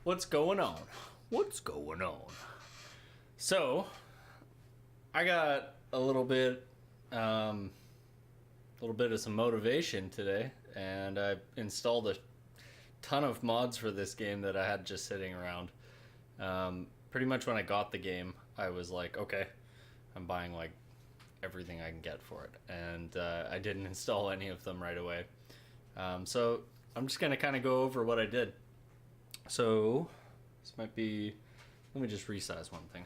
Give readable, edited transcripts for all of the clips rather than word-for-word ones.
What's going on? What's going on? So, I got a little bit of some motivation today, and I installed a ton of mods for this game that I had just sitting around. Pretty much when I got the game, I was like, okay, I'm buying like everything I can get for it, and I didn't install any of them right away. So I'm just gonna kind of go over what I did. So this might be, let me just resize one thing.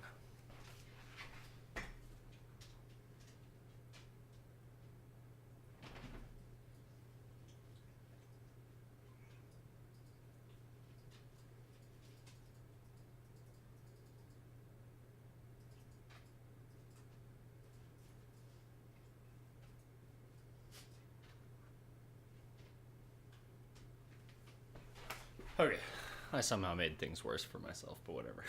Okay, I somehow made things worse for myself, but whatever.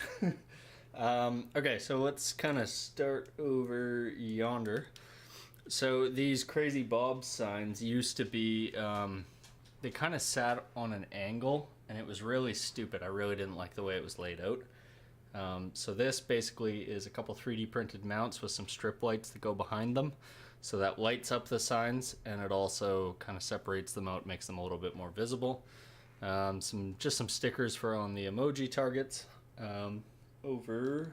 Okay, so let's kind of start over yonder. So these crazy Bob signs used to be, they kind of sat on an angle, and it was really stupid. I really didn't like the way it was laid out. So this basically is a couple 3D printed mounts with some strip lights that go behind them. So that lights up the signs, and it also kind of separates them out, makes them a little bit more visible. Just some stickers for on the emoji targets. Over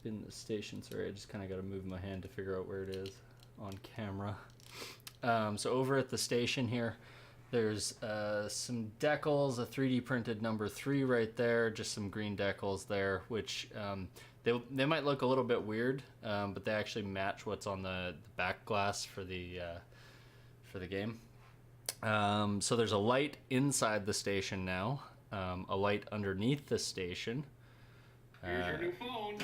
in the station, sorry, I just kind of got to move my hand to figure out where it is on camera. So over at the station here, there's some decals, a 3D printed number 3 right there, just some green decals there, which they might look a little bit weird, but they actually match what's on the back glass for the game. So there's a light inside the station now, a light underneath the station. Here's your new phone.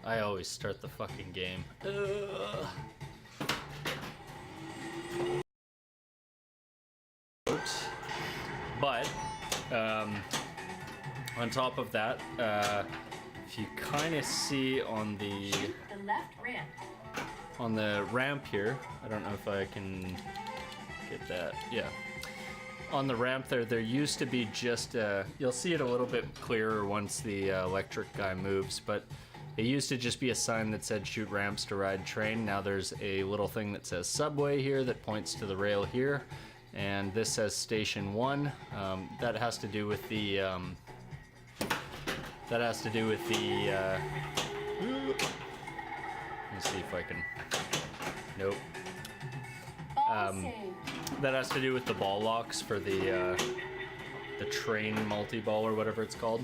I always start the fucking game. Oops. But on top of that, if you kind of see on the left ramp. On the ramp here, I don't know if I can get that. Yeah. On the ramp there used to be just, you'll see it a little bit clearer once the electric guy moves, but it used to just be a sign that said shoot ramps to ride train. Now there's a little thing that says subway here that points to the rail here, and this says station 1. That has to do with the, let me see if I can, nope. That has to do with the ball locks for the train multi-ball or whatever it's called.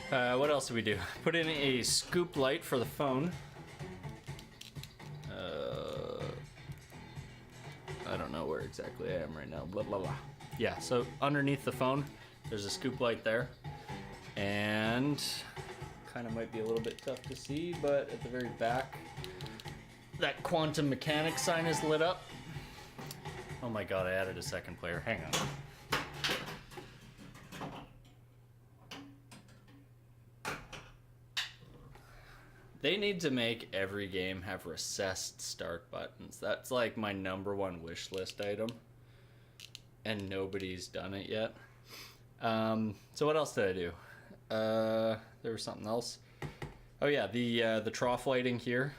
What else did we do? Put in a scoop light for the phone. I don't know where exactly I am right now. Blah, blah, blah. Yeah, so underneath the phone, there's a scoop light there. And kind of might be a little bit tough to see, but at the very back, that quantum mechanics sign is lit up. Oh my god, I added a second player. Hang on. They need to make every game have recessed start buttons. That's like my #1 wish list item, and nobody's done it yet. So what else did I do? There was something else. Oh yeah, the trough lighting here.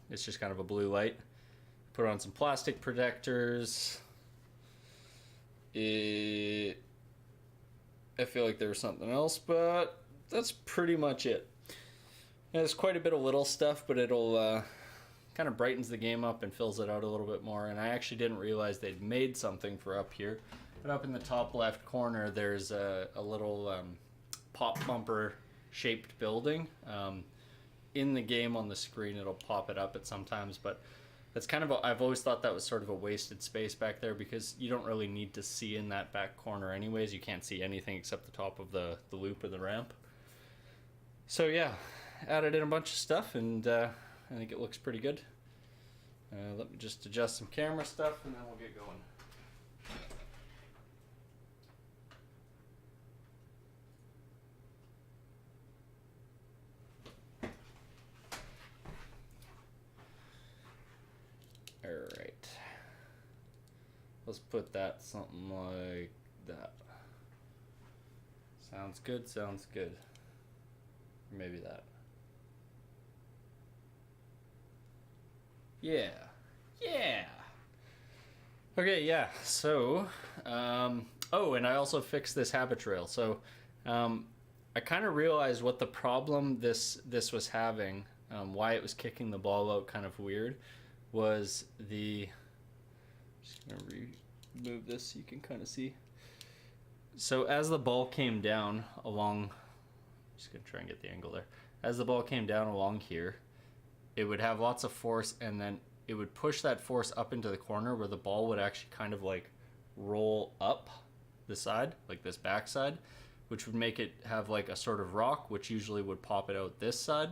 It's just kind of a blue light. Put on some plastic protectors. I feel like there was something else, but that's pretty much it. There's quite a bit of little stuff, but it'll kind of brightens the game up and fills it out a little bit more. And I actually didn't realize they'd made something for up here. But up in the top left corner, there's a little pop bumper shaped building. In the game on the screen, it'll pop it up at sometimes, but that's kind of I've always thought that was sort of a wasted space back there, because you don't really need to see in that back corner anyways. You can't see anything except the top of the loop of the ramp. So yeah, added in a bunch of stuff, and I think it looks pretty good. Let me just adjust some camera stuff, and then we'll get going. Alright. Let's put that something like that. Sounds good, sounds good. Or maybe that. Yeah. Yeah. Okay, yeah. So, oh, and I also fixed this habit trail. So, I kind of realized what the problem this was having, why it was kicking the ball out kind of weird, was the. Just gonna remove this so you can kind of see. So as the ball came down along, just gonna try and get the angle there. As the ball came down along here, it would have lots of force, and then it would push that force up into the corner where the ball would actually kind of like roll up the side, like this back side, which would make it have like a sort of rock, which usually would pop it out this side.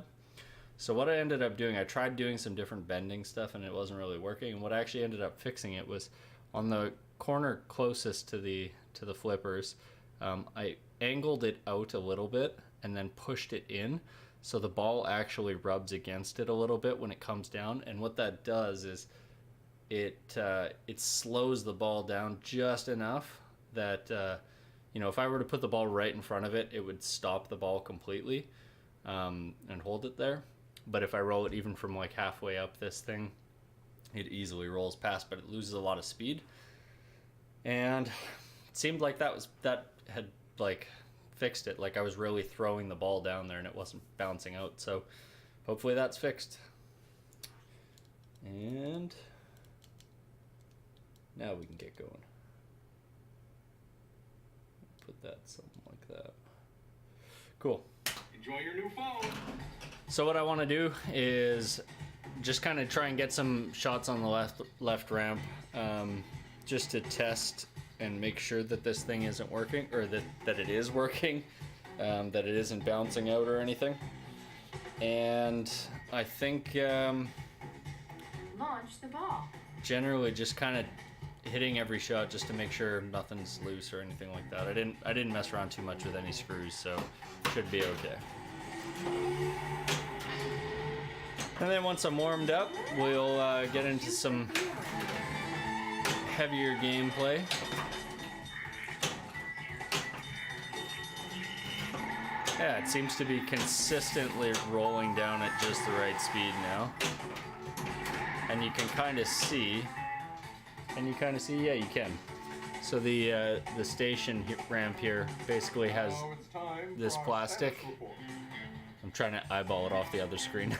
So what I ended up doing, I tried doing some different bending stuff and it wasn't really working. And what I actually ended up fixing it was on the corner closest to the flippers, I angled it out a little bit and then pushed it in. So the ball actually rubs against it a little bit when it comes down. And what that does is it slows the ball down just enough that, you know, if I were to put the ball right in front of it, it would stop the ball completely and hold it there. But if I roll it even from like halfway up this thing, it easily rolls past, but it loses a lot of speed. And it seemed like that had like fixed it. Like I was really throwing the ball down there and it wasn't bouncing out. So hopefully that's fixed. And now we can get going. Put that something like that. Cool. Enjoy your new phone. So what I want to do is just kind of try and get some shots on the left ramp, just to test and make sure that this thing isn't working, or that it is working, that it isn't bouncing out or anything. And I think Launch the ball. generally just kind of hitting every shot just to make sure nothing's loose or anything like that. I didn't mess around too much with any screws, so should be okay. And then once I'm warmed up, we'll get into some heavier gameplay. Yeah, it seems to be consistently rolling down at just the right speed now. And you can kind of see, yeah, you can. So the station ramp here basically has this plastic. I'm trying to eyeball it off the other screen.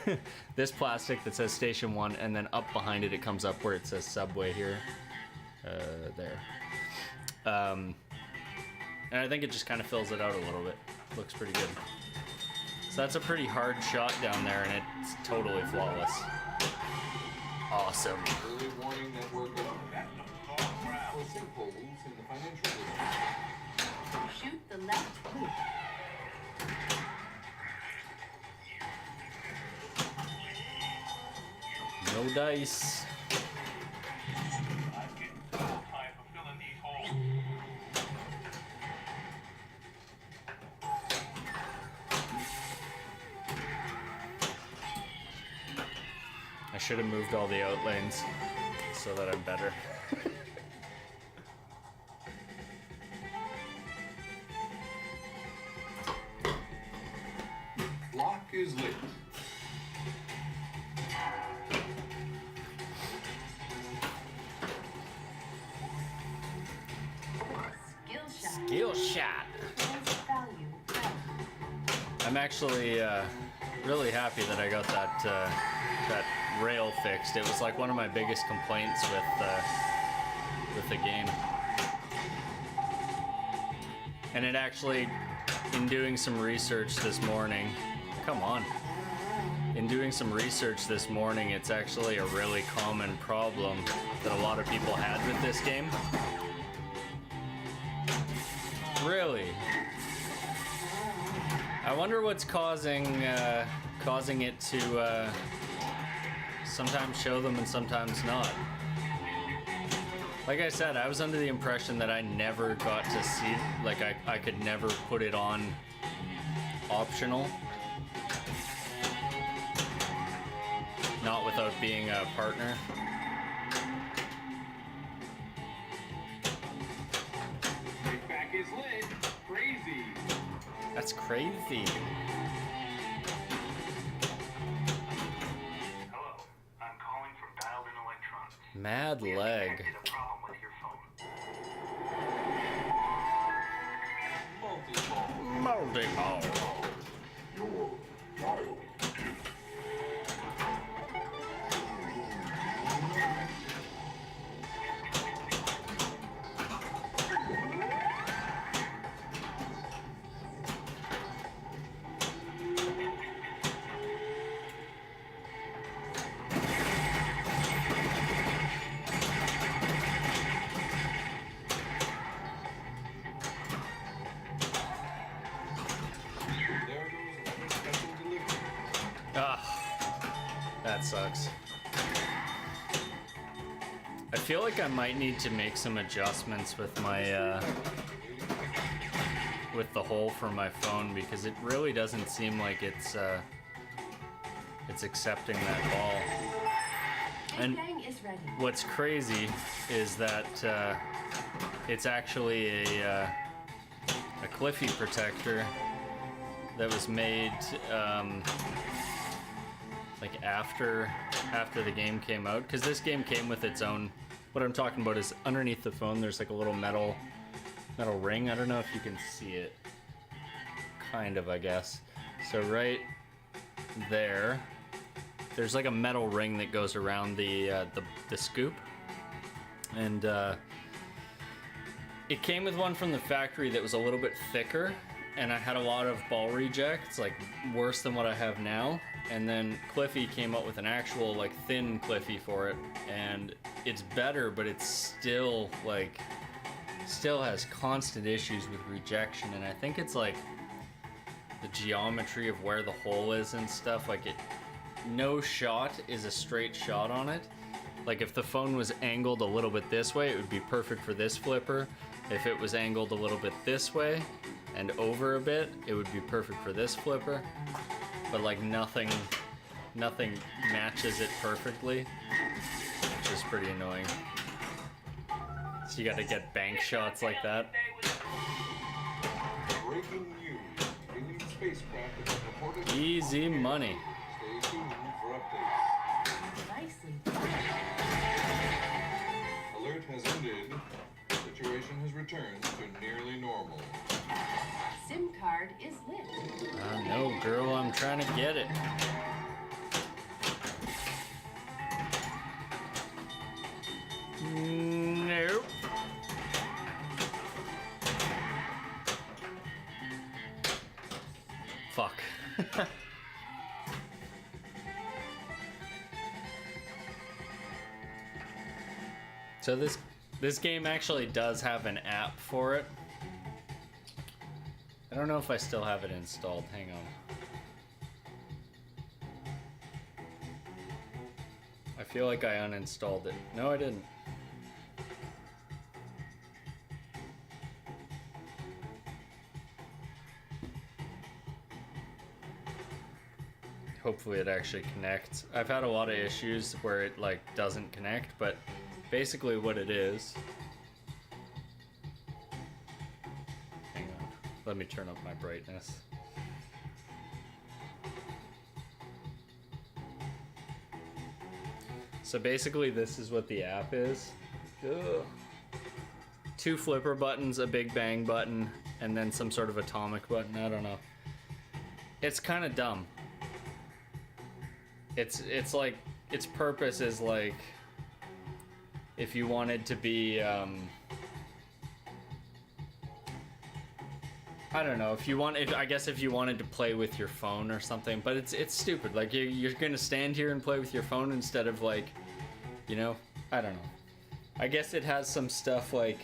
This plastic that says Station 1, and then up behind it, it comes up where it says Subway here. There. And I think it just kind of fills it out a little bit. Looks pretty good. So that's a pretty hard shot down there, and it's totally flawless. Awesome. Early warning that we're going. For sinkholes in the financial world. Shoot the left loop. No dice. I should have moved all the out lanes so that I'm better. Lock is lit. Skill shot. Value. I'm actually really happy that I got that rail fixed. It was like one of my biggest complaints with the game. And it actually, in doing some research this morning, it's actually a really common problem that a lot of people had with this game. Really? I wonder what's causing it to sometimes show them and sometimes not. Like I said, I was under the impression that I never got to see, like I could never put it on optional. Not without being a partner. Take is lit. Crazy. That's crazy. Hello, I'm calling from Dialed In Electronics. Mad We have leg. detected a problem with your phone. Multi-ball. Multi-ball. There goes another special delivery. Ah, that sucks. I feel like I might need to make some adjustments with my with the hole for my phone because it really doesn't seem like it's accepting that ball. And Bang is ready. what's crazy is that it's actually a Cliffy protector that was made like after the game came out, because this game came with its own. What I'm talking about is underneath the phone there's like a little metal ring. I don't know if you can see it, kind of, I guess. So right there's like a metal ring that goes around the scoop, and it came with one from the factory that was a little bit thicker, and I had a lot of ball rejects, like worse than what I have now. And then Cliffy came up with an actual like thin Cliffy for it, and it's better, but it's still has constant issues with rejection. And I think it's like the geometry of where the hole is and stuff. Like no shot is a straight shot on it. Like if the phone was angled a little bit this way, it would be perfect for this flipper. If it was angled a little bit this way and over a bit, it would be perfect for this flipper. But like nothing matches it perfectly, which is pretty annoying. So you gotta get bank shots like that. Breaking news. Alien spacecraft is reported. Easy money. Stay tuned for updates. Nicely done. Alert has ended. Situation has returned to nearly normal. SIM card is lit. I know, girl, I'm trying to get it. Nope. Fuck. So this game actually does have an app for it. I don't know if I still have it installed. Hang on. I feel like I uninstalled it. No, I didn't. Hopefully it actually connects. I've had a lot of issues where it like doesn't connect, but basically what it is. Hang on. Let me turn up my brightness. So basically this is what the app is. Ugh. 2 flipper buttons, a big bang button, and then some sort of atomic button. I don't know. It's kind of dumb. It's like, its purpose is like, if you wanted to be, I don't know, I guess if you wanted to play with your phone or something, but it's stupid. Like, you're gonna stand here and play with your phone instead of like, you know, I don't know. I guess it has some stuff like,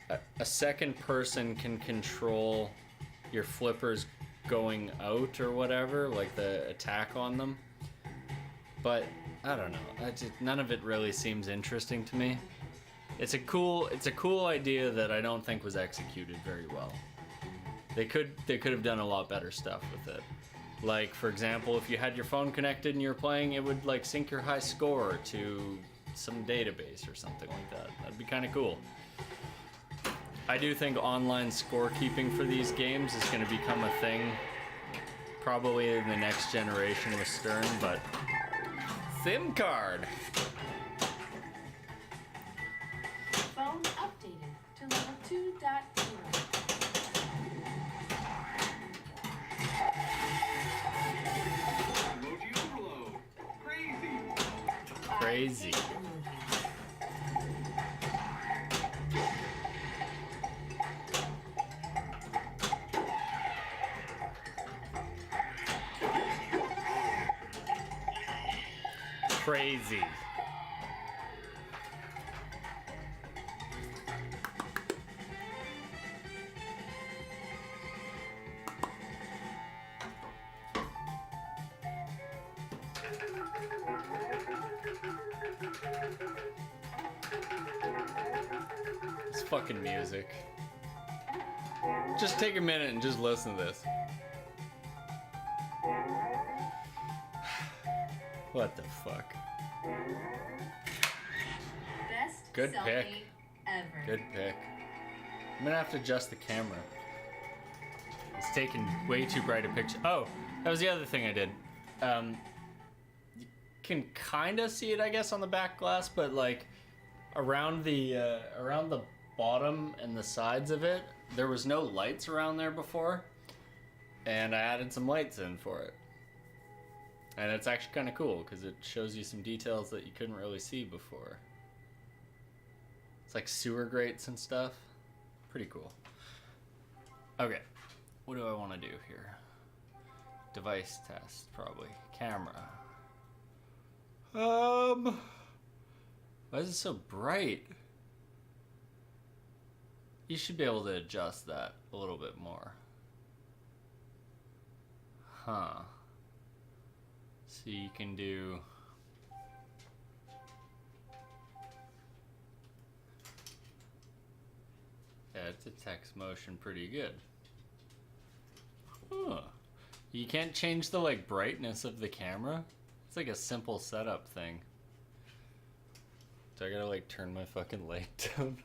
a second person can control your flippers going out or whatever, like the attack on them. But I don't know. None of it really seems interesting to me. It's a cool idea that I don't think was executed very well. They could have done a lot better stuff with it. Like, for example, if you had your phone connected and you're playing, it would like sync your high score to some database or something like that. That'd be kind of cool. I do think online scorekeeping for these games is going to become a thing probably in the next generation with Stern, but SIM card. Phone updated to level 2.0. Emoji overload. Crazy. Crazy. Crazy. It's fucking music. Just take a minute and just listen to this. What the fuck? Best Good selfie pick. ever. Good pick. I'm gonna have to adjust the camera. It's taking way too bright a picture. Oh, that was the other thing I did. You can kind of see it, I guess, on the back glass, but like around the bottom and the sides of it, there was no lights around there before, and I added some lights in for it. And it's actually kind of cool because it shows you some details that you couldn't really see before. It's like sewer grates and stuff. Pretty cool. Okay, what do I want to do here? Device test, probably. Camera. Why is it so bright? You should be able to adjust that a little bit more. Huh. So you can do... Yeah, it detects motion pretty good. Huh. You can't change the like brightness of the camera? It's like a simple setup thing. So I gotta like turn my fucking light down.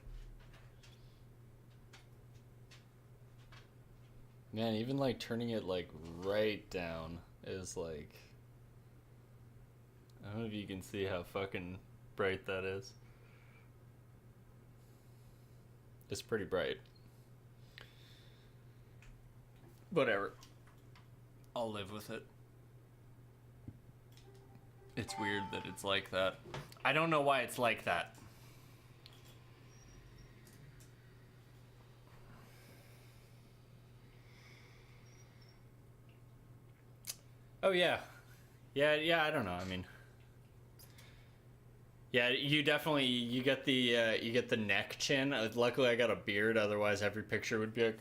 Man, even like turning it like right down is like... I don't know if you can see how fucking bright that is. It's pretty bright. Whatever. I'll live with it. It's weird that it's like that. I don't know why it's like that. Oh yeah. Yeah, I don't know. I mean, yeah, you definitely you get the neck chin. Luckily I got a beard, otherwise every picture would be like...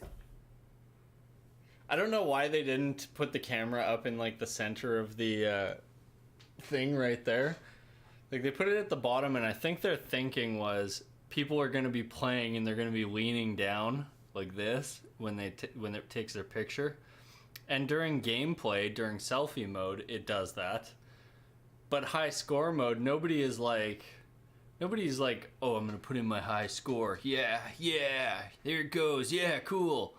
I don't know why they didn't put the camera up in like the center of the thing right there. Like they put it at the bottom, and I think their thinking was people are going to be playing and they're going to be leaning down like this when when it takes their picture. And during gameplay, during selfie mode, it does that. But high score mode, nobody's like, oh, I'm going to put in my high score. Yeah, there it goes. Yeah, cool.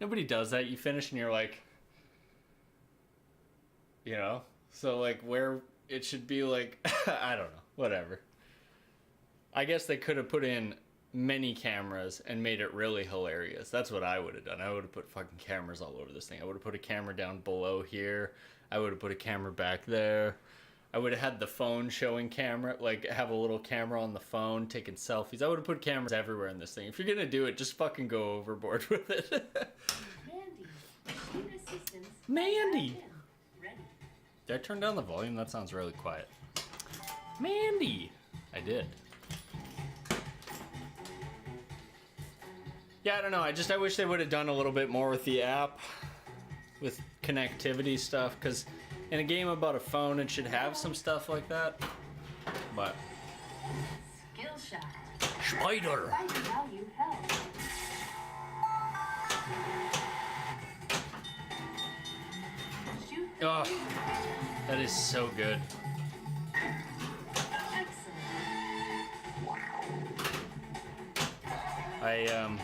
Nobody does that. You finish and you're like, you know? So like where it should be like, I don't know, whatever. I guess they could have put in many cameras and made it really hilarious. That's what I would have done. I would have put fucking cameras all over this thing. I would have put a camera down below here. I would have put a camera back there. I would have had the phone showing camera, like have a little camera on the phone taking selfies. I would have put cameras everywhere in this thing. If you're gonna do it, just fucking go overboard with it. Mandy, computer assistance. Mandy! Ready. Did I turn down the volume? That sounds really quiet. Mandy! I did. Yeah, I don't know. I wish they would have done a little bit more with the app, with connectivity stuff, because in a game about a phone, it should have some stuff like that. But Skill shot. Spider. Right value held. Shoot. Oh, that is so good. Excellent.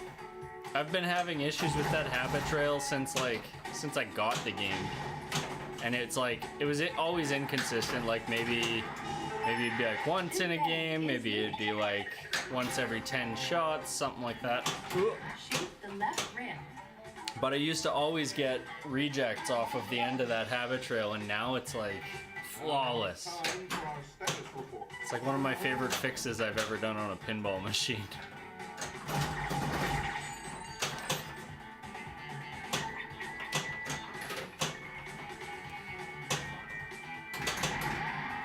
I've been having issues with that habit trail since I got the game, and it's like it was always inconsistent. Like maybe it'd be like once in a game, maybe it'd be like once every 10 shots, something like that. Shoot the left rim. But I used to always get rejects off of the end of that habit trail, and now it's like flawless. Time for our status report. It's like one of my favorite fixes I've ever done on a pinball machine.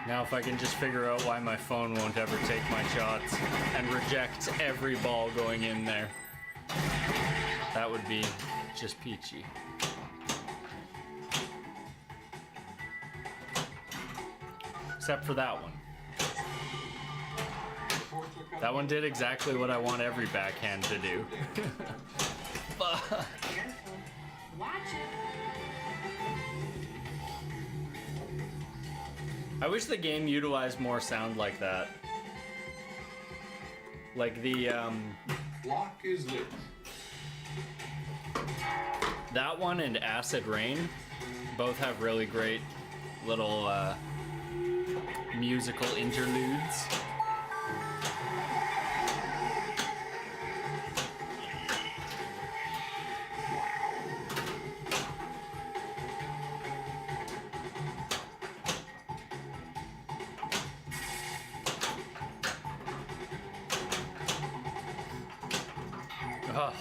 Now if I can just figure out why my phone won't ever take my shots and reject every ball going in there, that would be just peachy. Except for that one. Reports are coming That one did exactly what I want every backhand to do. Fuck. Careful. Watch it. I wish the game utilized more sound like that. Like the, Block is lit. that one and Acid Rain both have really great little, musical interludes. Ugh.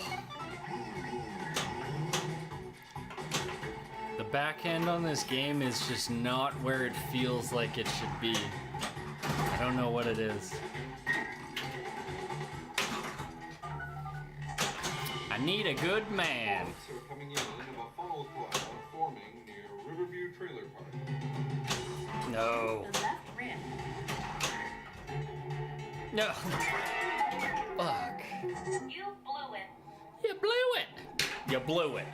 The backhand on this game is just not where it feels like it should be. I don't know what it is. I need a good man. Reports are coming in of a funnel cloud forming near Riverview Trailer Park. No. The left rim. No. Fuck. You blew it. You blew it. You blew it.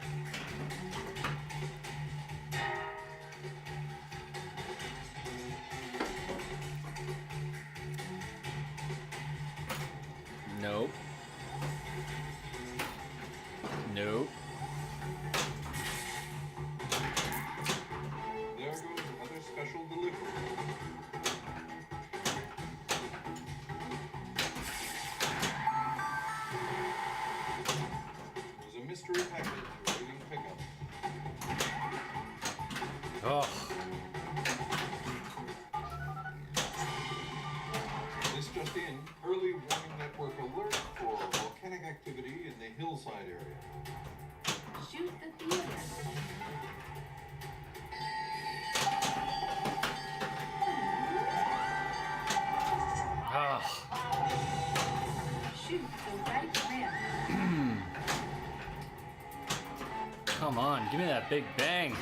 Nope. Nope. There goes another special delivery. There's a mystery package awaiting pickup. Oh. This just in, early warning network alert for volcanic activity in the hillside area. Shoot the theater. Ah. Shoot the right rim. Come on, give me that big bang.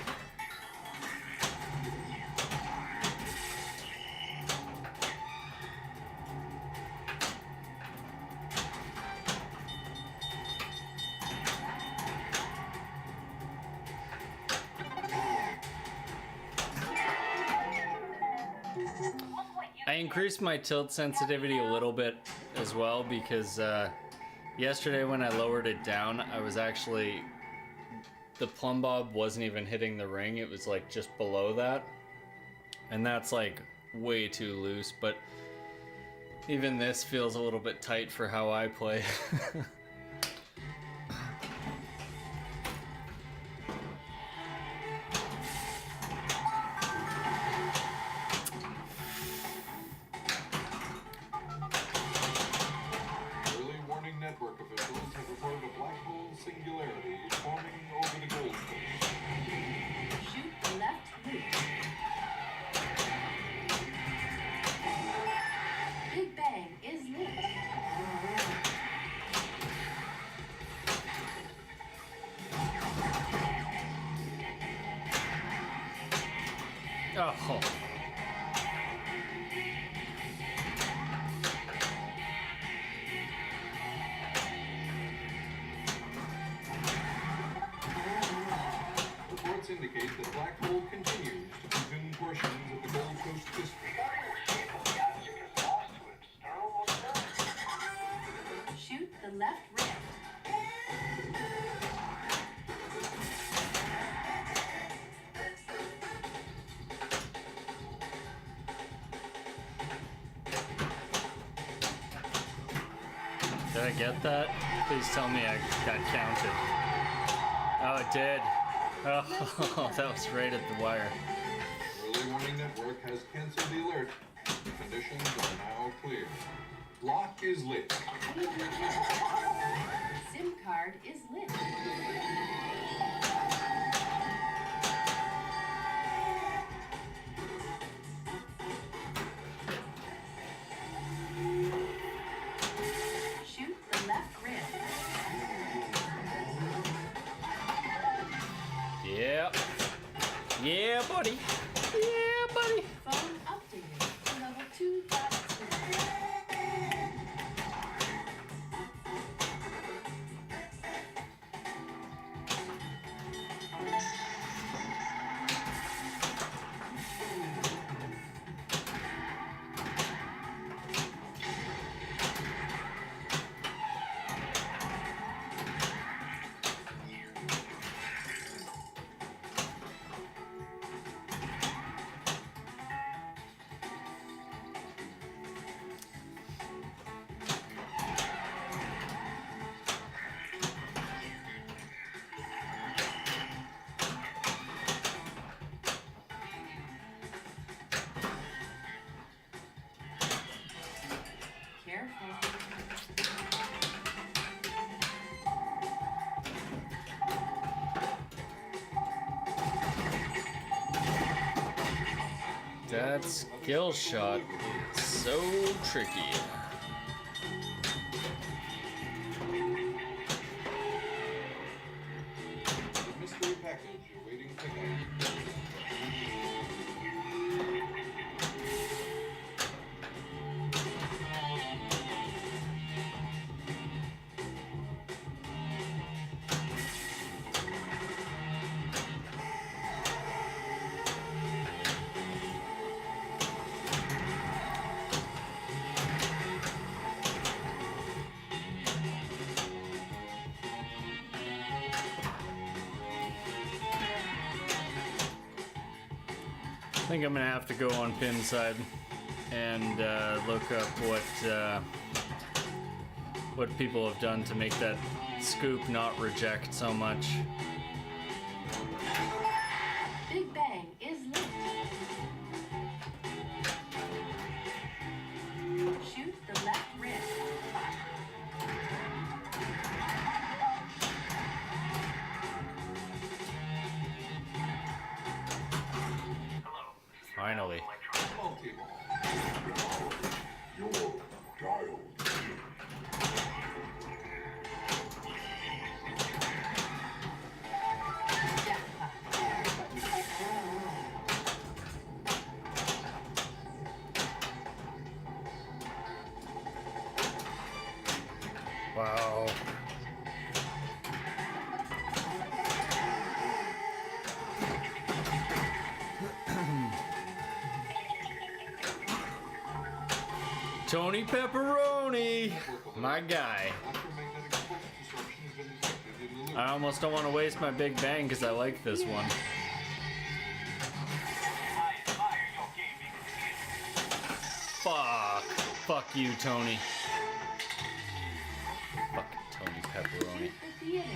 I increased my tilt sensitivity a little bit as well because yesterday when I lowered it down, I was actually, the plumb bob wasn't even hitting the ring, it was like just below that. And that's like way too loose, but even this feels a little bit tight for how I play. Early warning network officials have reported a black hole singularity forming over the Gold Coast. Shoot the left loop. Big Bang is lit. Oh. Reports indicate that black hole continues to consume portions of the Gold Coast district. Shoot the left rim. I get that? Please tell me I got counted. Oh, it did. Oh, that was right at the wire. Early warning network has canceled the alert. Conditions are now clear. Lock is lit. SIM card is lit. Shoot the left rim. Yeah. Yeah, buddy. Yeah, buddy. Phone updated to level 2.2. That skill shot is so tricky. The mystery package awaiting pickup. I think I'm gonna have to go on Pinside and look up what people have done to make that scoop not reject so much. Big Bang is lit. Shoot the left rim. Finally. Multi-ball. Your dial. Wow. Tony Pepperoni, my guy. Electromagnetic pulse disruption has been detected in the loop. I almost don't want to waste my big bang because I like this one. Fuck. Fuck you, Tony. Fucking Tony Pepperoni. Shoot the theater.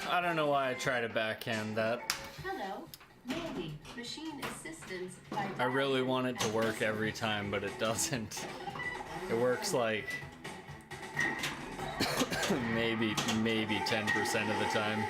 I don't know why I try to backhand that. Hello. Maybe. Machine assistance by I really want it to work every time, but it doesn't. It works like maybe 10% of the time.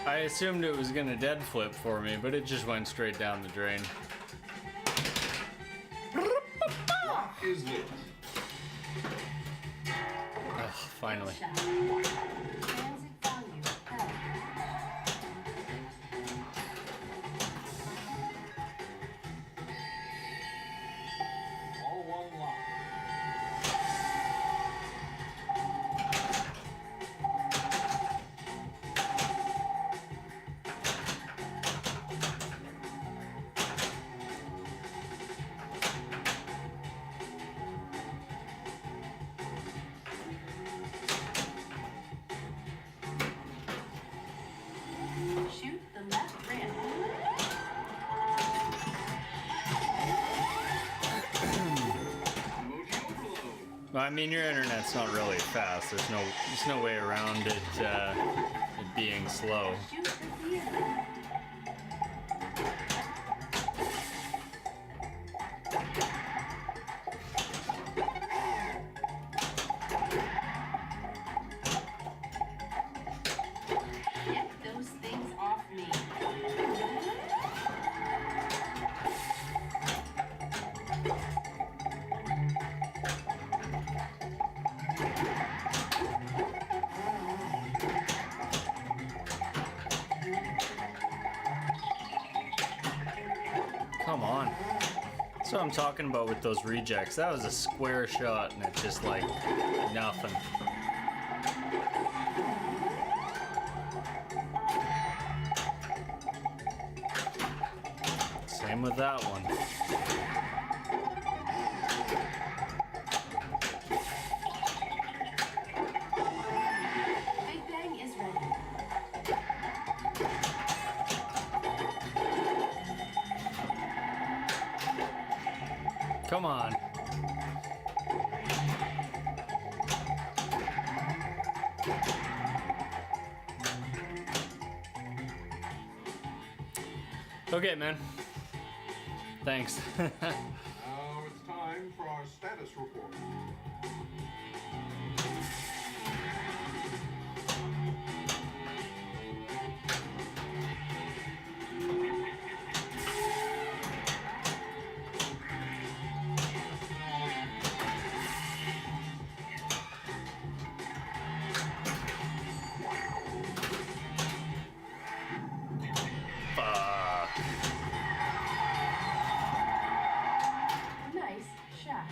I assumed it was gonna dead flip for me, but it just went straight down the drain. Lock is lit. Ugh, finally. Shot. Transit value held. All one lock. Shoot the left rim. Emoji overload. Well, I mean, your internet's not really fast. There's no way around it, it being slow. Shoot the theater. Get those things off me. Come on. That's what I'm talking about with those rejects. That was a square shot, and it's just like nothing. Same with that one. Big Bang is ready. Come on. Okay, man. Thanks. Now it's time for our status report. Fuck. Nice shot.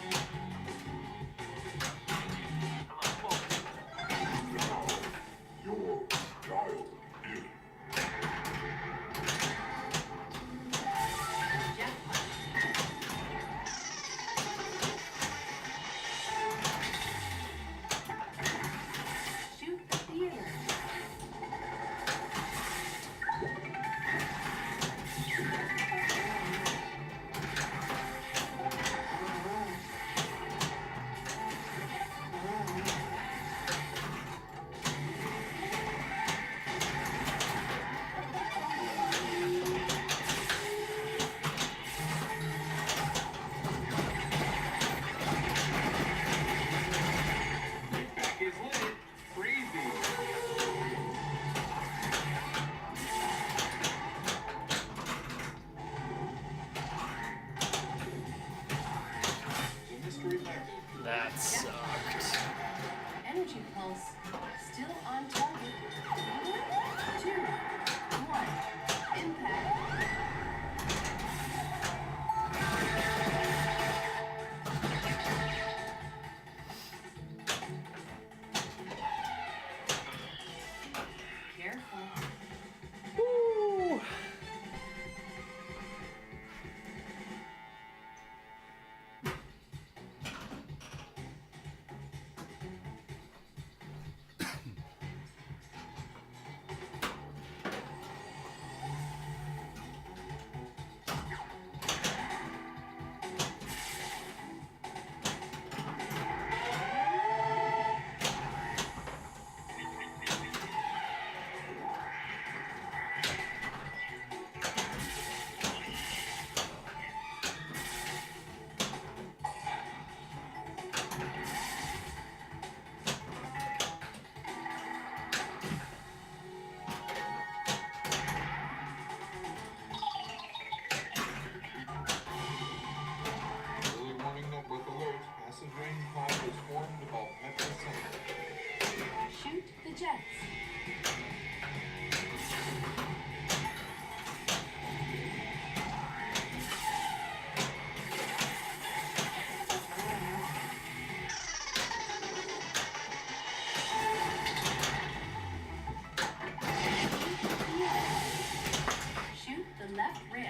jets. Shoot the left rim.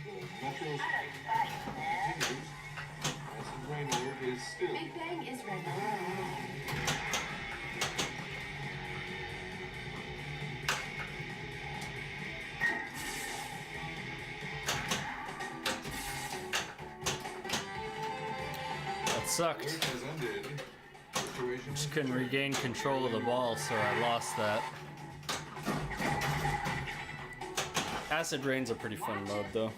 The Metro's continues. Acid rain alert is still. Big Bang is ready. That sucked. Alert has ended. Situation Just couldn't regain control of the ball, so I lost that. Acid Rain's a pretty fun mode, though.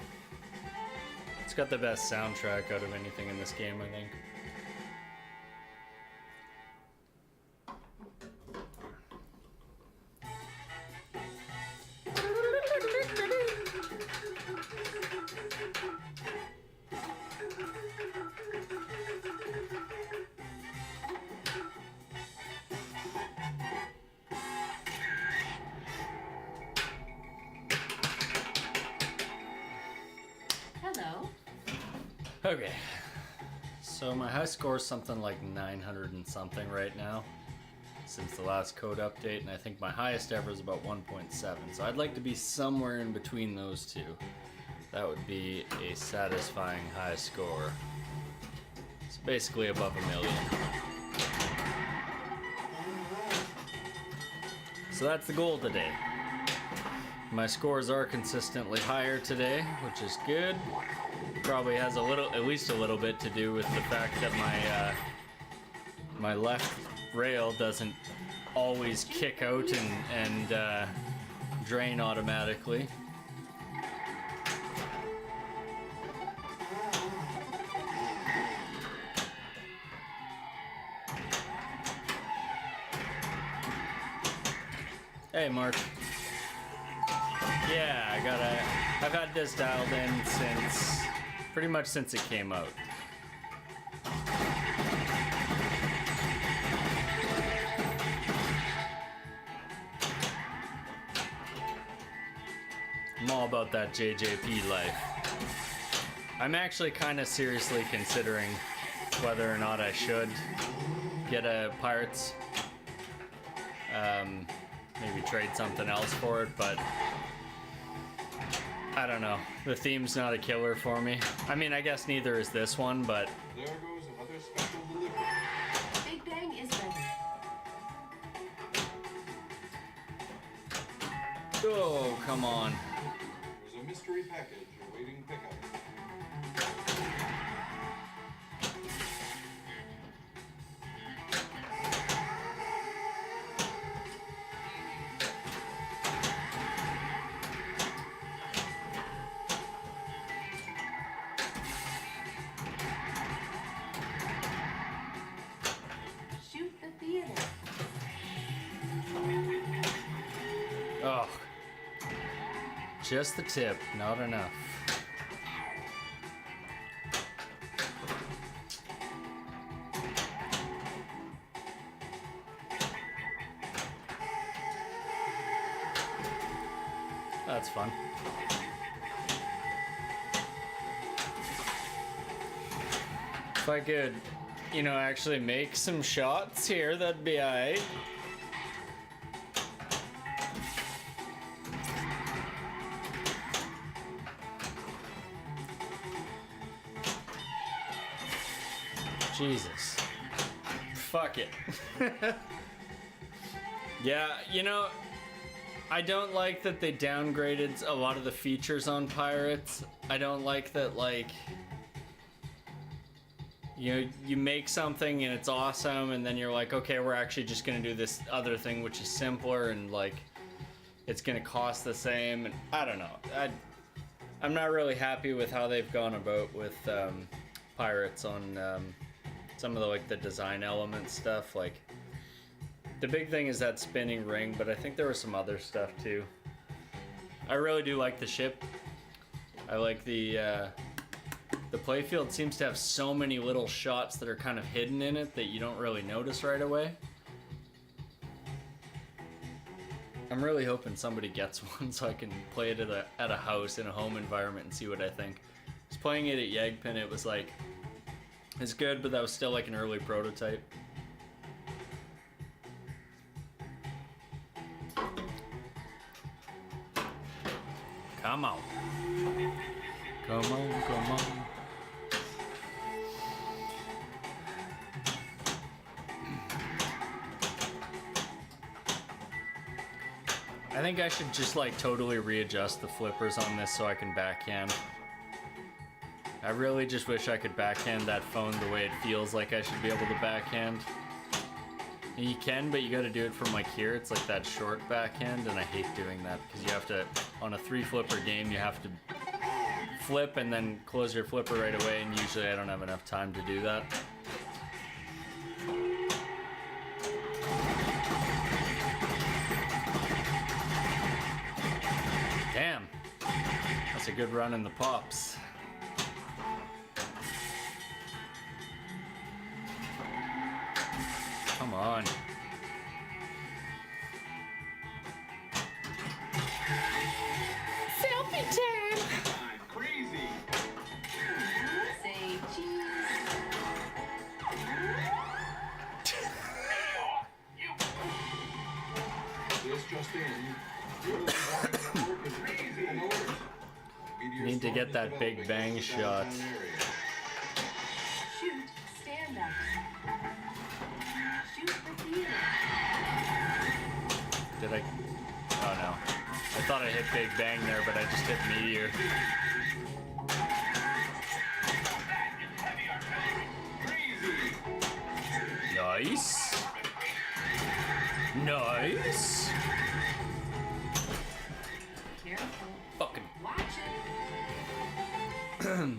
It's got the best soundtrack out of anything in this game, I think. Hello. Okay. So my high score is something like 900 and something right now since the last code update, and I think my highest ever is about 1.7. So I'd like to be somewhere in between those two. That would be a satisfying high score. It's basically above 1,000,000. So that's the goal today. My scores are consistently higher today, which is good. Probably has at least a little bit to do with the fact that my left rail doesn't always kick out and drain automatically. Hey, Mark. Yeah, I've had this dialed in since pretty much since it came out. I'm all about that JJP life. I'm actually kind of seriously considering whether or not I should get a Pirates. Maybe trade something else for it, but I don't know. The theme's not a killer for me. I mean, I guess neither is this one, but There goes another special delivery. Big Bang is ready. oh, come on. There's a mystery package awaiting pickup. Shoot the theater. Oh. Just the tip, not enough. That's fun. If I could, actually make some shots here, that'd be alright. Jesus. Fuck it. Yeah, I don't like that they downgraded a lot of the features on Pirates. I don't like that, you make something and it's awesome, and then you're like, okay, we're actually just gonna do this other thing which is simpler, and it's gonna cost the same, and I don't know. I'm not really happy with how they've gone about with Pirates on some of the design element stuff. The big thing is that spinning ring, but I think there was some other stuff too. I really do like the ship. I like the playfield seems to have so many little shots that are kind of hidden in it that you don't really notice right away. I'm really hoping somebody gets one so I can play it at a house in a home environment and see what I think. I was playing it at Yagpin, it was like, it's good, but that was still like an early prototype. Come on. Come on, come on. I think I should just like totally readjust the flippers on this so I can backhand. I really just wish I could backhand that phone the way it feels like I should be able to backhand. And you can, but you gotta do it from like here. It's like that short backhand, and I hate doing that because you have to, on a 3 flipper game, you have to flip and then close your flipper right away, and usually I don't have enough time to do that. Damn, that's a good run in the pops. Come on. Selfie time! Crazy. Say cheese. This just in. Early warning network is crazy. Alert. Meteor Need to storm get is that big developing bang in the shot. downtown area. Shoot. Stand up. Shoot the theater. Did I? Oh no. I thought I hit Big Bang there, but I just hit Meteor. Nice. Nice. Careful. Fucking. Watch it.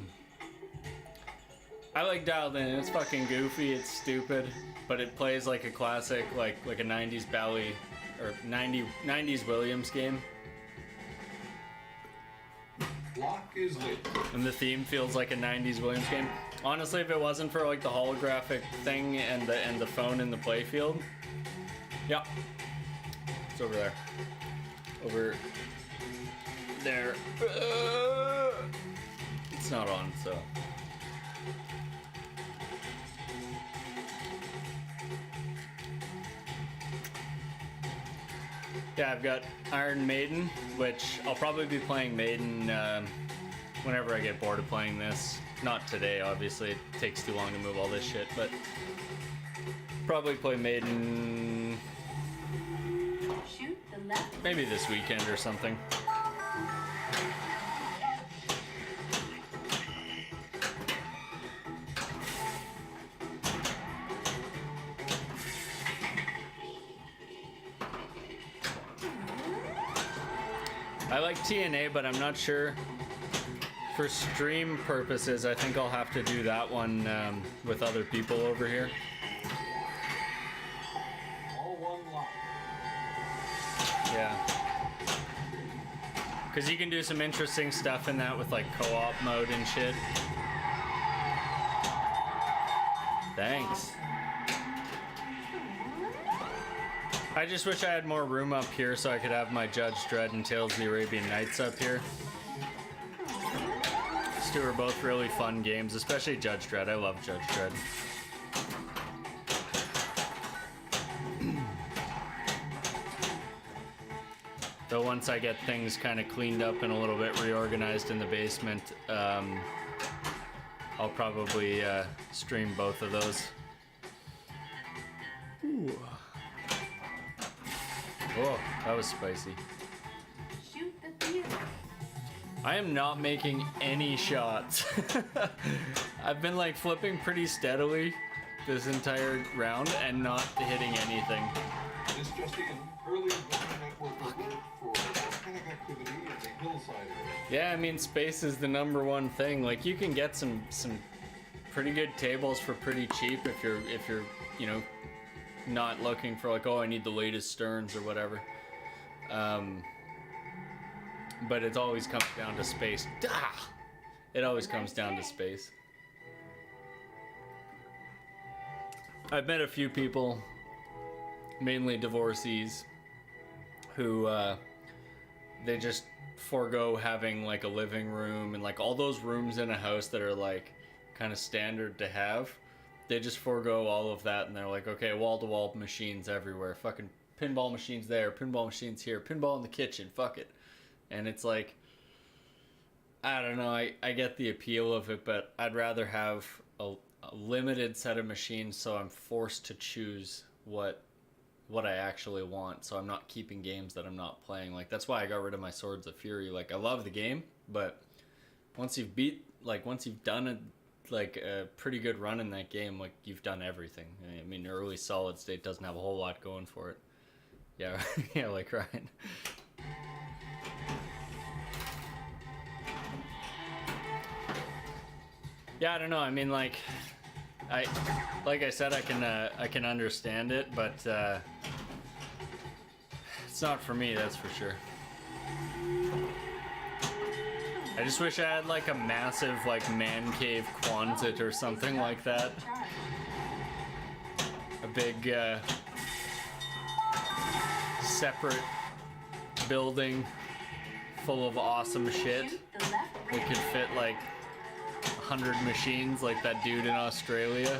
I like Dialed In. It's fucking goofy. It's stupid, but it plays like a classic, like a '90s Bally or 90s Williams game. Lock is lit. And the theme feels like a 90s Williams game. Honestly, if it wasn't for like the holographic thing and the phone in the playfield. Yeah. It's over there. Over there. It's not on, so. Yeah, I've got Iron Maiden, which I'll probably be playing Maiden whenever I get bored of playing this. Not today, obviously. It takes too long to move all this shit, but probably play Maiden Shoot the left. maybe this weekend or something. I like TNA, but I'm not sure. For stream purposes, I think I'll have to do that one with other people over here. All one lock. Yeah. Because you can do some interesting stuff in that with like co-op mode and shit. Thanks. I just wish I had more room up here so I could have my Judge Dredd and Tales of the Arabian Nights up here. These two are both really fun games, especially Judge Dredd. I love Judge Dredd. Though once I get things kind of cleaned up and a little bit reorganized in the basement, I'll probably stream both of those. Ooh. Oh, that was spicy. Shoot the theater. I am not making any shots. I've been like flipping pretty steadily this entire round and not hitting anything. This just in. Early warning network alert for volcanic activity in the hillside area. Yeah, I mean space is the #1 thing. Like you can get some pretty good tables for pretty cheap if you're you know not looking for like, oh, I need the latest Stearns or whatever. But it always comes down to space. It always comes down to space. I've met a few people, mainly divorcees, who they just forego having like a living room and like all those rooms in a house that are like kind of standard to have. They just forego all of that and they're like, okay, wall-to-wall machines everywhere. Fucking pinball machines there, pinball machines here, pinball in the kitchen, fuck it. And it's like, I don't know, I get the appeal of it, but I'd rather have a limited set of machines so I'm forced to choose what I actually want, so I'm not keeping games that I'm not playing. Like, that's why I got rid of my Swords of Fury. Like, I love the game, but once you've done a pretty good run in that game, like, you've done everything. I mean, early Solid State doesn't have a whole lot going for it. Yeah, yeah, like Ryan. Yeah, I don't know. I mean, like I said, I can understand it, but it's not for me. That's for sure. I just wish I had like a massive like man cave Quonset or something like that. A big separate building full of awesome shit. We could fit like 100 machines like that dude in Australia.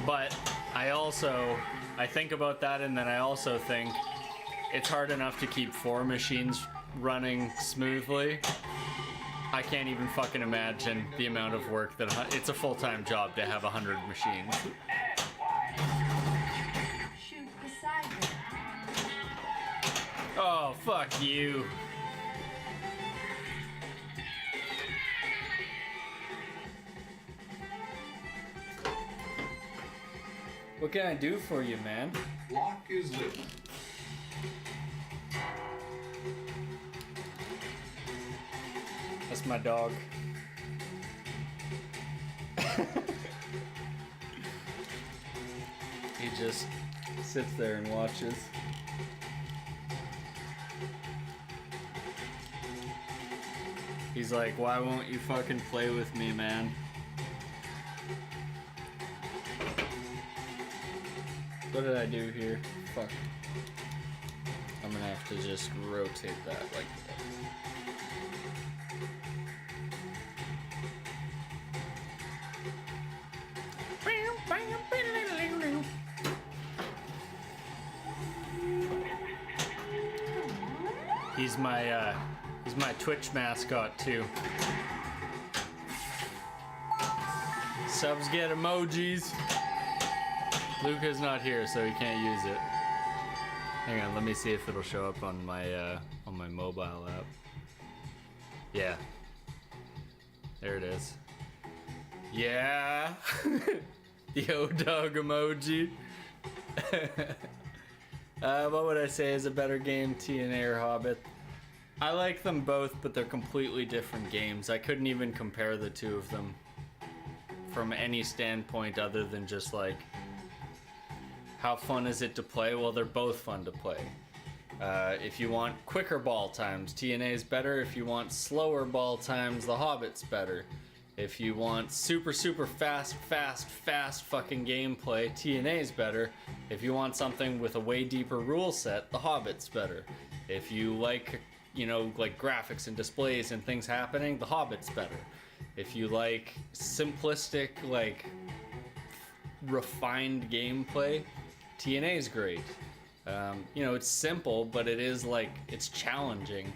But I think about that, and then I also think it's hard enough to keep 4 machines running smoothly. I can't even fucking imagine the amount of work that it's a full-time job to have 100 machines. Shoot beside them. Oh, fuck you. What can I do for you, man? Lock is lit. That's my dog. He just sits there and watches. He's like, why won't you fucking play with me, man? What did I do here? Fuck. I'm gonna have to just rotate that like that. He's my Twitch mascot too. Subs get emojis. Luca's not here, so he can't use it. Hang on, let me see if it'll show up on my mobile app. Yeah. There it is. Yeah. The O-Dog emoji. What would I say is a better game, TNA or Hobbit? I like them both, but they're completely different games. I couldn't even compare the two of them from any standpoint other than just like, how fun is it to play? Well, they're both fun to play. If you want quicker ball times, TNA is better. If you want slower ball times, The Hobbit's better. If you want super fast fucking gameplay, TNA is better. If you want something with a way deeper rule set, The Hobbit's better. If you like, you know, like graphics and displays and things happening, The Hobbit's better. If you like simplistic, like refined gameplay, TNA is great. You know, it's simple, but it is like, it's challenging.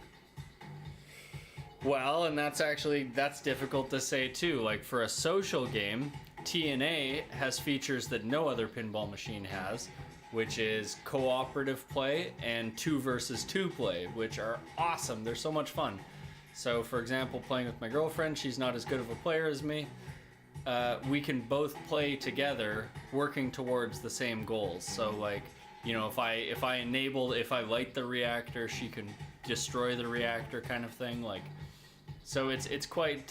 Well, and that's difficult to say too. Like for a social game, TNA has features that no other pinball machine has, which is cooperative play and 2 versus 2 play, which are awesome. They're so much fun. So for example, playing with my girlfriend, she's not as good of a player as me. We can both play together, working towards the same goals. So like, you know, if I light the reactor, she can destroy the reactor, kind of thing. Like, so it's quite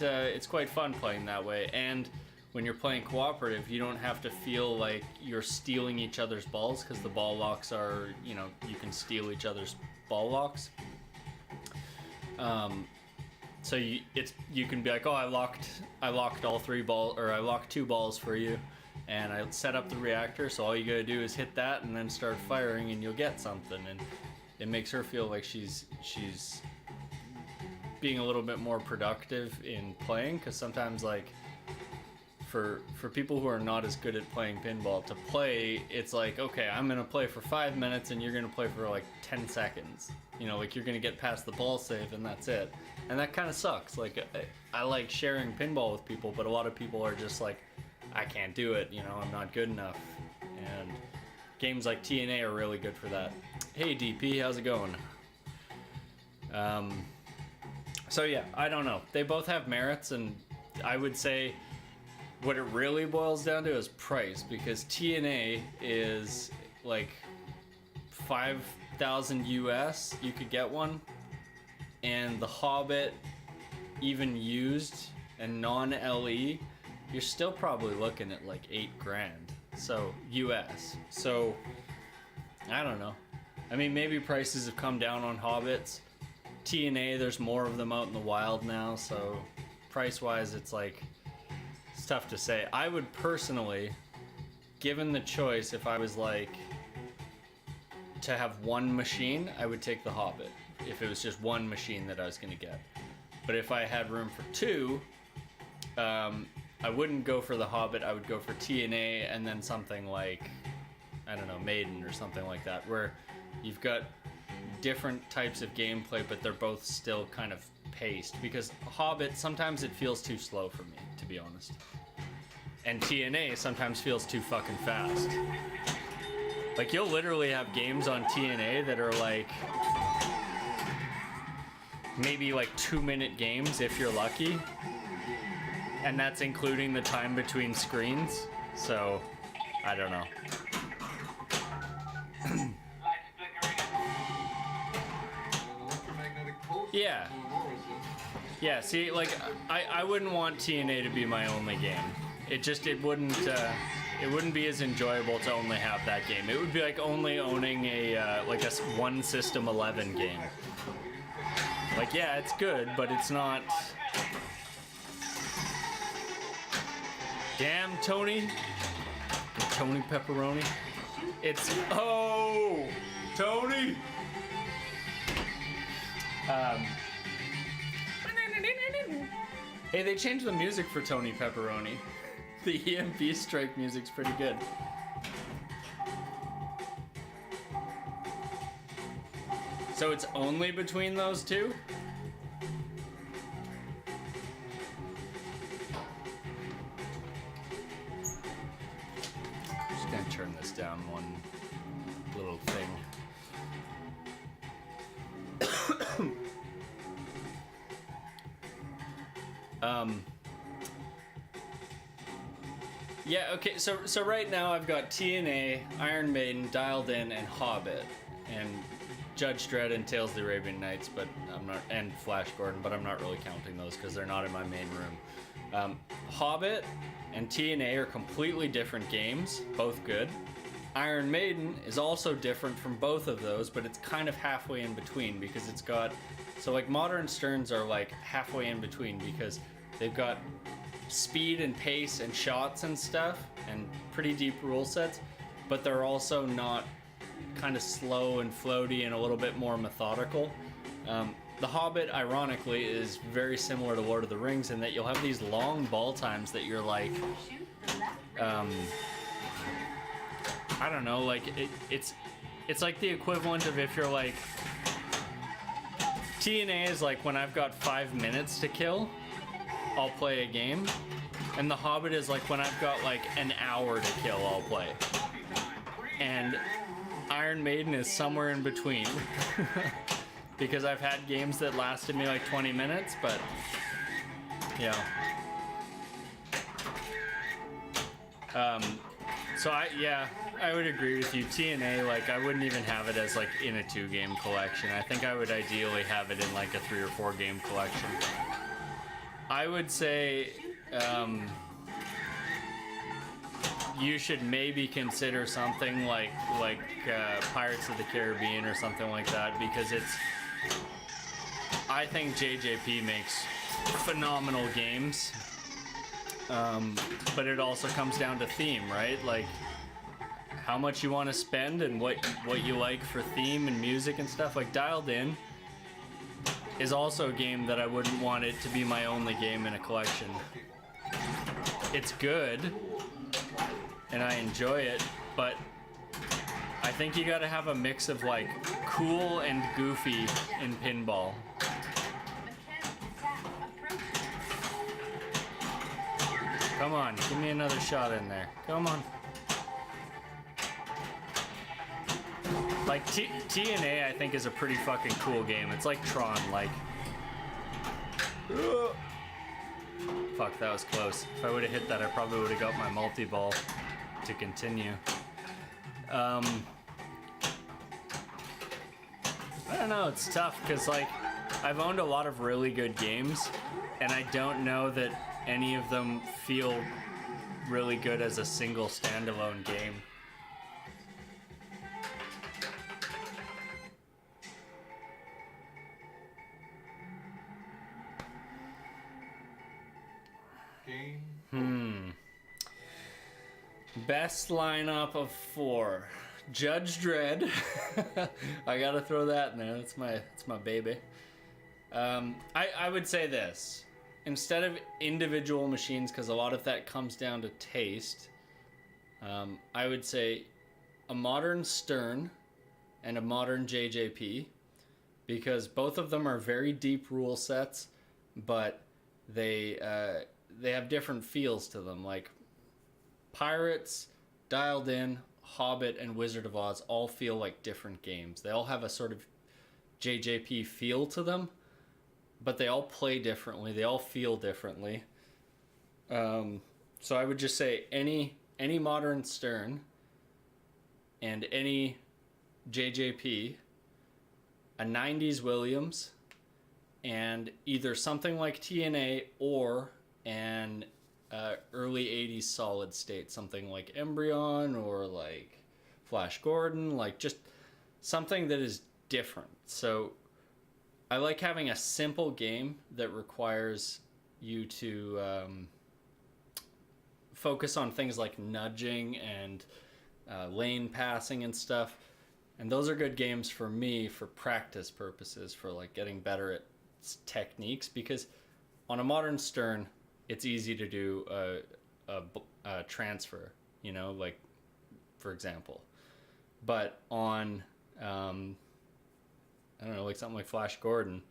fun playing that way. And when you're playing cooperative, you don't have to feel like you're stealing each other's balls, because the ball locks are, you know, you can steal each other's ball locks. So you can be like, oh, I locked all 3 balls, or I locked 2 balls for you, and I set up the reactor. So all you gotta do is hit that and then start firing, and you'll get something. And it makes her feel like she's being a little bit more productive in playing, because sometimes, like, for people who are not as good at playing pinball, to play, it's like, okay, I'm gonna play for 5 minutes and you're gonna play for like 10 seconds. You know, like, you're gonna get past the ball save and that's it. And that kind of sucks. Like, I like sharing pinball with people, but a lot of people are just like, I can't do it, you know, I'm not good enough. And games like TNA are really good for that. Hey DP, how's it going? So yeah, I don't know. They both have merits, and I would say what it really boils down to is price, because TNA is like 5,000 US, you could get one, and the Hobbit, even used and non-LE, you're still probably looking at like 8 grand. So US. So I don't know. I mean, maybe prices have come down on Hobbits. TNA, there's more of them out in the wild now, so price-wise, it's like, it's tough to say. I would personally, given the choice, if I was like to have one machine, I would take the Hobbit. If it was just one machine that I was gonna get. But if I had room for 2, I wouldn't go for the Hobbit. I would go for TNA and then something like, I don't know, Maiden or something like that, where you've got different types of gameplay, but they're both still kind of paced. Because Hobbit, sometimes it feels too slow for me, to be honest. And TNA sometimes feels too fucking fast. Like, you'll literally have games on TNA that are like, maybe like 2-minute games if you're lucky. And that's including the time between screens. So, I don't know. Yeah. Yeah, see, like, I wouldn't want TNA to be my only game. It wouldn't be as enjoyable to only have that game. It would be like only owning a, like a one system 11 game. Like, yeah, it's good, but it's not... Damn, Tony. Tony Pepperoni. It's... Oh! Tony! Hey, they changed the music for Tony Pepperoni. The EMP strike music's pretty good. So it's only between those two? Just gonna turn this down one little thing. Yeah, okay, so right now I've got TNA, Iron Maiden, Dialed In, and Hobbit, and Judge Dredd and Tales of the Arabian Nights, but I'm not, and Flash Gordon, but I'm not really counting those because they're not in my main room. Hobbit and TNA are completely different games, both good. Iron Maiden is also different from both of those, but it's kind of halfway in between because it's got, so like Modern Sterns are like halfway in between because they've got speed and pace and shots and stuff and pretty deep rule sets, but they're also not kind of slow and floaty and a little bit more methodical. The Hobbit, ironically, is very similar to Lord of the Rings in that you'll have these long ball times that you're like, I don't know, like it's like the equivalent of if you're like, TNA is like when I've got 5 minutes to kill, I'll play a game, and the Hobbit is like when I've got like an hour to kill, I'll play. And Iron Maiden is somewhere in between. Because I've had games that lasted me like 20 minutes, but yeah. So I would agree with you. TNA, like, I wouldn't even have it as like in a 2-game collection. I think I would ideally have it in like a 3 or 4 game collection. I would say you should maybe consider something like Pirates of the Caribbean or something like that, because I think JJP makes phenomenal games, but it also comes down to theme, right? Like how much you want to spend and what you like for theme and music and stuff. Like Dialed In is also a game that I wouldn't want it to be my only game in a collection. It's good and I enjoy it, but I think you gotta have a mix of like cool and goofy in pinball. Come on, give me another shot in there. Come on. Like TNA, I think, is a pretty fucking cool game. It's like Tron, like. Fuck, that was close. If I would have hit that, I probably would have got my multi-ball to continue. I don't know, it's tough, because, like, I've owned a lot of really good games, and I don't know that any of them feel really good as a single standalone game. Best lineup of 4. Judge Dredd. I gotta throw that in there. That's my baby. I would say this. Instead of individual machines, because a lot of that comes down to taste, I would say a modern Stern and a modern JJP, because both of them are very deep rule sets, but they have different feels to them. Like Pirates, Dialed In, Hobbit, and Wizard of Oz all feel like different games. They all have a sort of JJP feel to them, but they all play differently. They all feel differently. So I would just say any modern Stern and any JJP, a 90s Williams, and either something like TNA or an early 80s solid state, something like Embryon or like Flash Gordon, like just something that is different. So I like having a simple game that requires you to focus on things like nudging and lane passing and stuff. And those are good games for me for practice purposes, for like getting better at techniques, because on a modern Stern, it's easy to do a transfer, you know, like, for example. But on, I don't know, like something like Flash Gordon,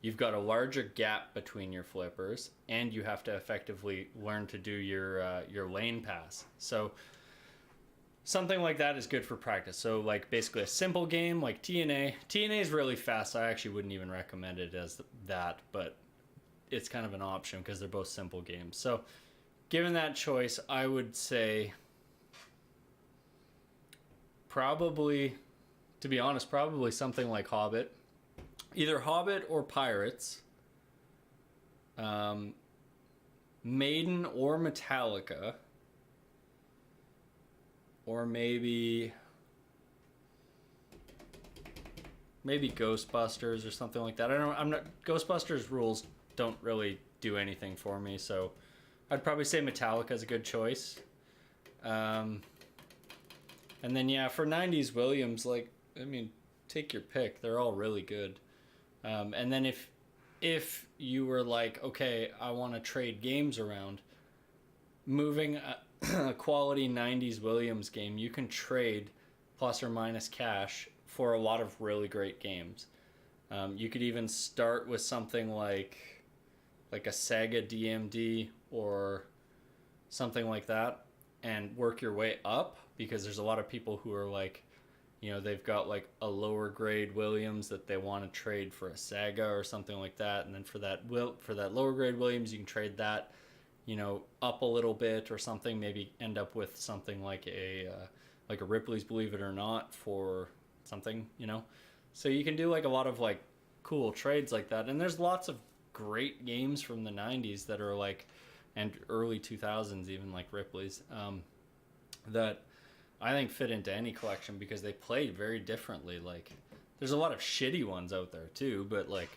you've got a larger gap between your flippers, and you have to effectively learn to do your lane pass. So something like that is good for practice. So like basically a simple game like TNA. TNA is really fast. I actually wouldn't even recommend it as that, but it's kind of an option because they're both simple games. So given that choice, I would say probably, to be honest, probably something like Hobbit. Either Hobbit or Pirates. Maiden or Metallica. Or maybe Ghostbusters or something like that. I don't know. Ghostbusters rules don't really do anything for me, so I'd probably say Metallica is a good choice. And then yeah, for 90s Williams, like, I mean, take your pick. They're all really good. And then if you were like, okay, I want to trade games around, moving a quality 90s Williams game, you can trade plus or minus cash for a lot of really great games. You could even start with something like a Sega DMD or something like that and work your way up, because there's a lot of people who are like, you know, they've got like a lower grade Williams that they want to trade for a Sega or something like that, and then for that lower grade Williams, you can trade that, you know, up a little bit or something, maybe end up with something like a Ripley's Believe It or Not for something, you know. So you can do like a lot of like cool trades like that, and there's lots of great games from the 90s that are like, and early 2000s even, like Ripley's. that I think fit into any collection because they play very differently. Like, there's a lot of shitty ones out there too, but like,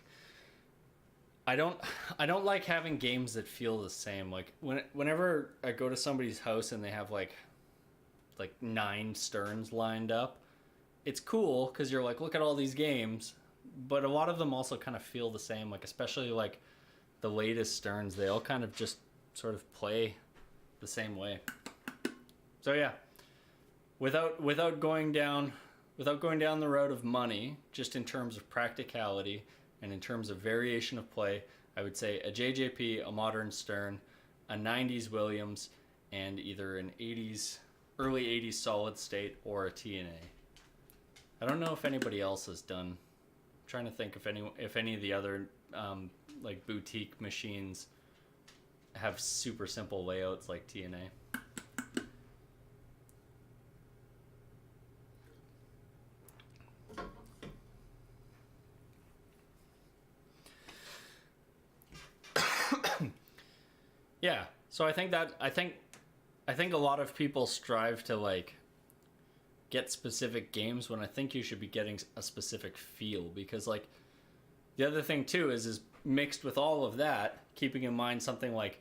I don't like having games that feel the same. Like whenever I go to somebody's house and they have like 9 Sterns lined up, it's cool because you're like, look at all these games, but a lot of them also kind of feel the same. Like, especially like the latest Sterns, they all kind of just sort of play the same way. So yeah, without going down the road of money, just in terms of practicality and in terms of variation of play, I would say a JJP, a modern Stern, a 90s Williams, and either an early 80s solid state or a TNA. I don't know if anybody else has done. I'm trying to think if any of the other like boutique machines have super simple layouts like TNA. Yeah, so I think a lot of people strive to like get specific games when I think you should be getting a specific feel, because like the other thing too is mixed with all of that, keeping in mind something like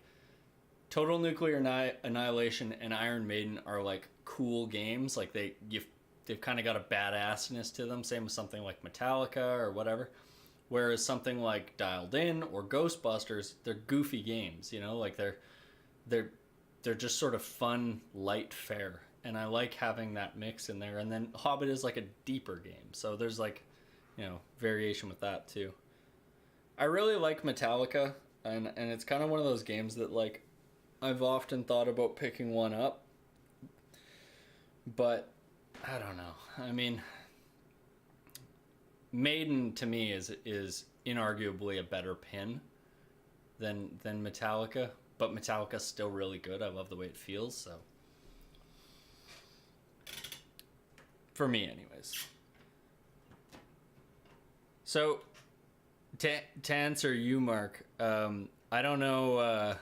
Total Nuclear Annihilation and Iron Maiden are like cool games. Like they've kind of got a badassness to them, same as something like Metallica or whatever. Whereas something like Dialed In or Ghostbusters, they're goofy games, you know, like they're just sort of fun, light fare. And I like having that mix in there. And then Hobbit is like a deeper game. So there's like, you know, variation with that too. I really like Metallica, and it's kind of one of those games that like I've often thought about picking one up. But I don't know. I mean, Maiden to me is inarguably a better pin than Metallica, but Metallica's still really good. I love the way it feels, so for me anyways. So to answer you, Mark, I don't know,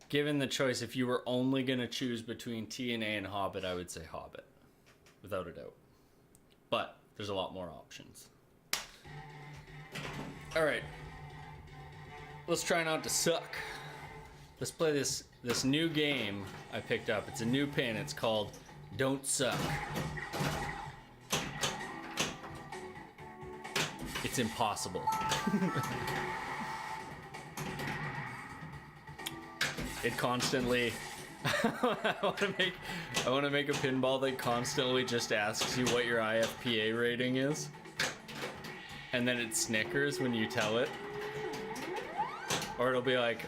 given the choice, if you were only going to choose between TNA and Hobbit, I would say Hobbit, without a doubt. But there's a lot more options. All right. Let's try not to suck. Let's play this new game I picked up. It's a new pin. It's called Don't Suck. It's impossible. It constantly I want to make a pinball that constantly just asks you what your IFPA rating is, and then it snickers when you tell it. Or it'll be like,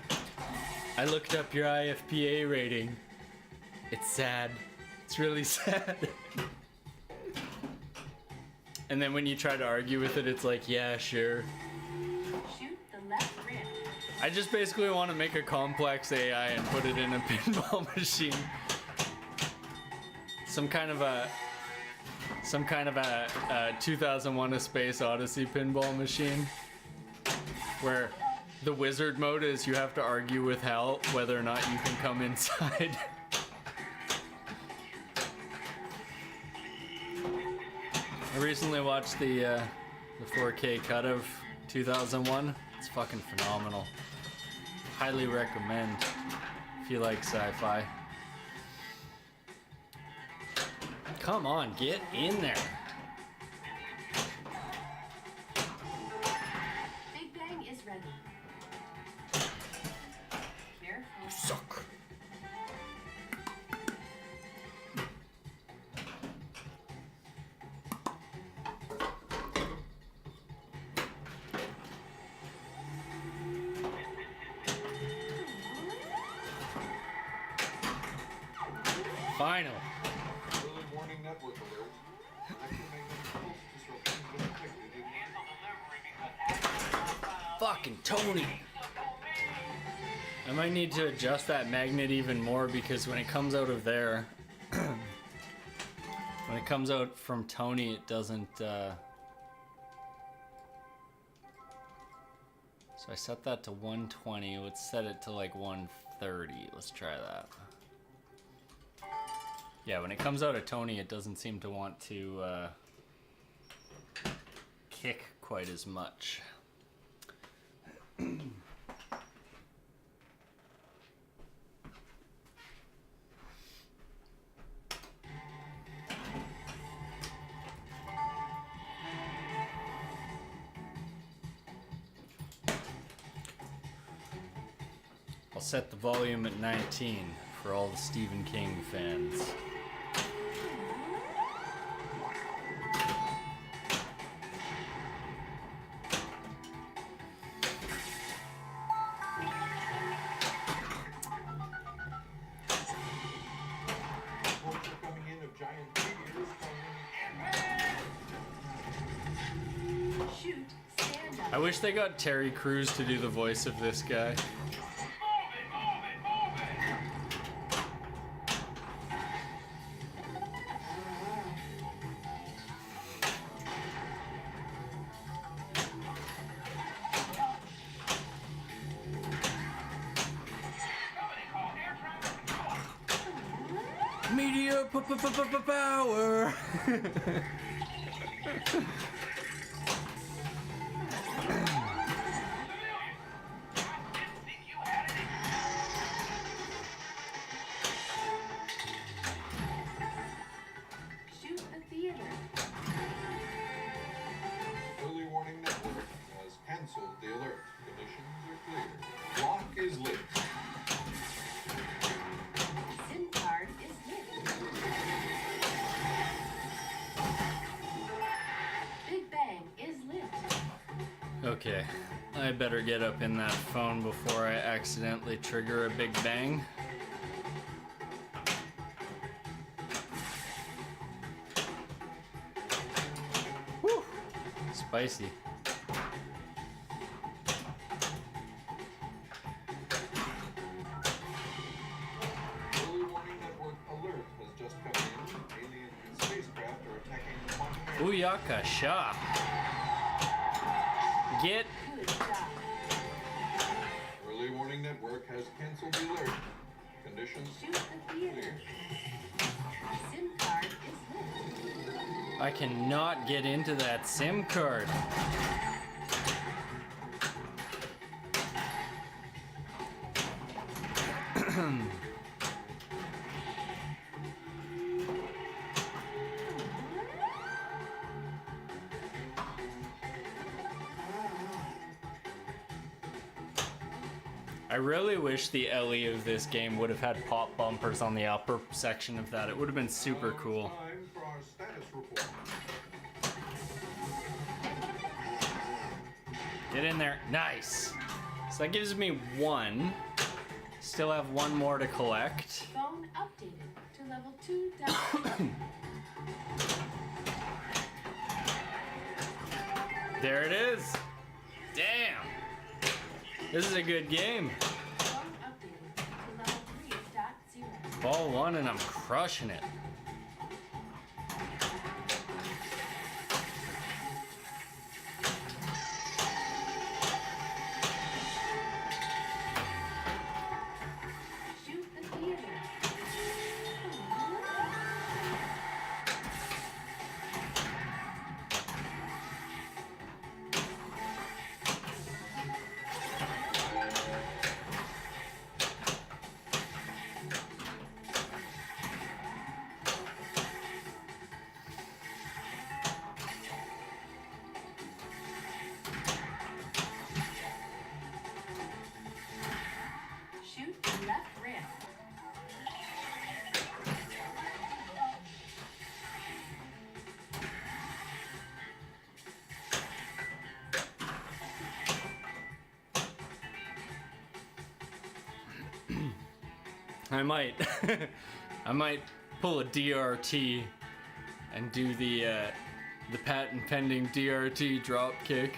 I looked up your IFPA rating. It's sad. It's really sad. And then when you try to argue with it, it's like, yeah, sure. Shoot the left rim. I just basically want to make a complex AI and put it in a pinball machine. Some kind of a 2001: A Space Odyssey pinball machine, where the wizard mode is you have to argue with hell whether or not you can come inside. I recently watched the 4K cut of 2001. It's fucking phenomenal. Highly recommend if you like sci-fi. Come on, get in there. Big Bang is ready. Careful. Suck. Final. Early warning network alert. Electromagnetic pulse disruption detected in Cancel delivery because Fucking Tony. I might need to adjust that magnet even more, because when it comes out of there, when it comes out from Tony, it doesn't, So I set that to 120. Let's set it to like 130. Let's try that. Yeah, when it comes out of Tony, it doesn't seem to want to kick quite as much. I'll set the volume at 19 for all the Stephen King fans. Reports are coming in of giant meteors falling. Shoot, stand up. I wish they got Terry Crews to do the voice of this guy. Media power. Shoot the theater. Early warning network has canceled the alert. Conditions are clear. Lock is lit. SIM card is lit. Big Bang is lit. Okay, I better get up in that phone before I accidentally trigger a big bang. Whew, spicy. Early warning network alert has just come in. Alien spacecraft are attacking the quantum area. Booyaka sha. Get Good job. Early warning network has canceled the alert. Conditions Shoot the theater. clear. SIM card is lit. I cannot get into that SIM card. I really wish the LE of this game would have had pop bumpers on the upper section of that. It would have been super cool. Time for our status report. Get in there. Nice. So that gives me one. Still have one more to collect. Phone updated to level 2.0. There it is. Damn. This is a good game. Phone updated to level 3.0. Ball one and I'm crushing it. Shoot the theater. Shoot the left rim. I might, I might pull a DRT and do the patent pending DRT drop kick.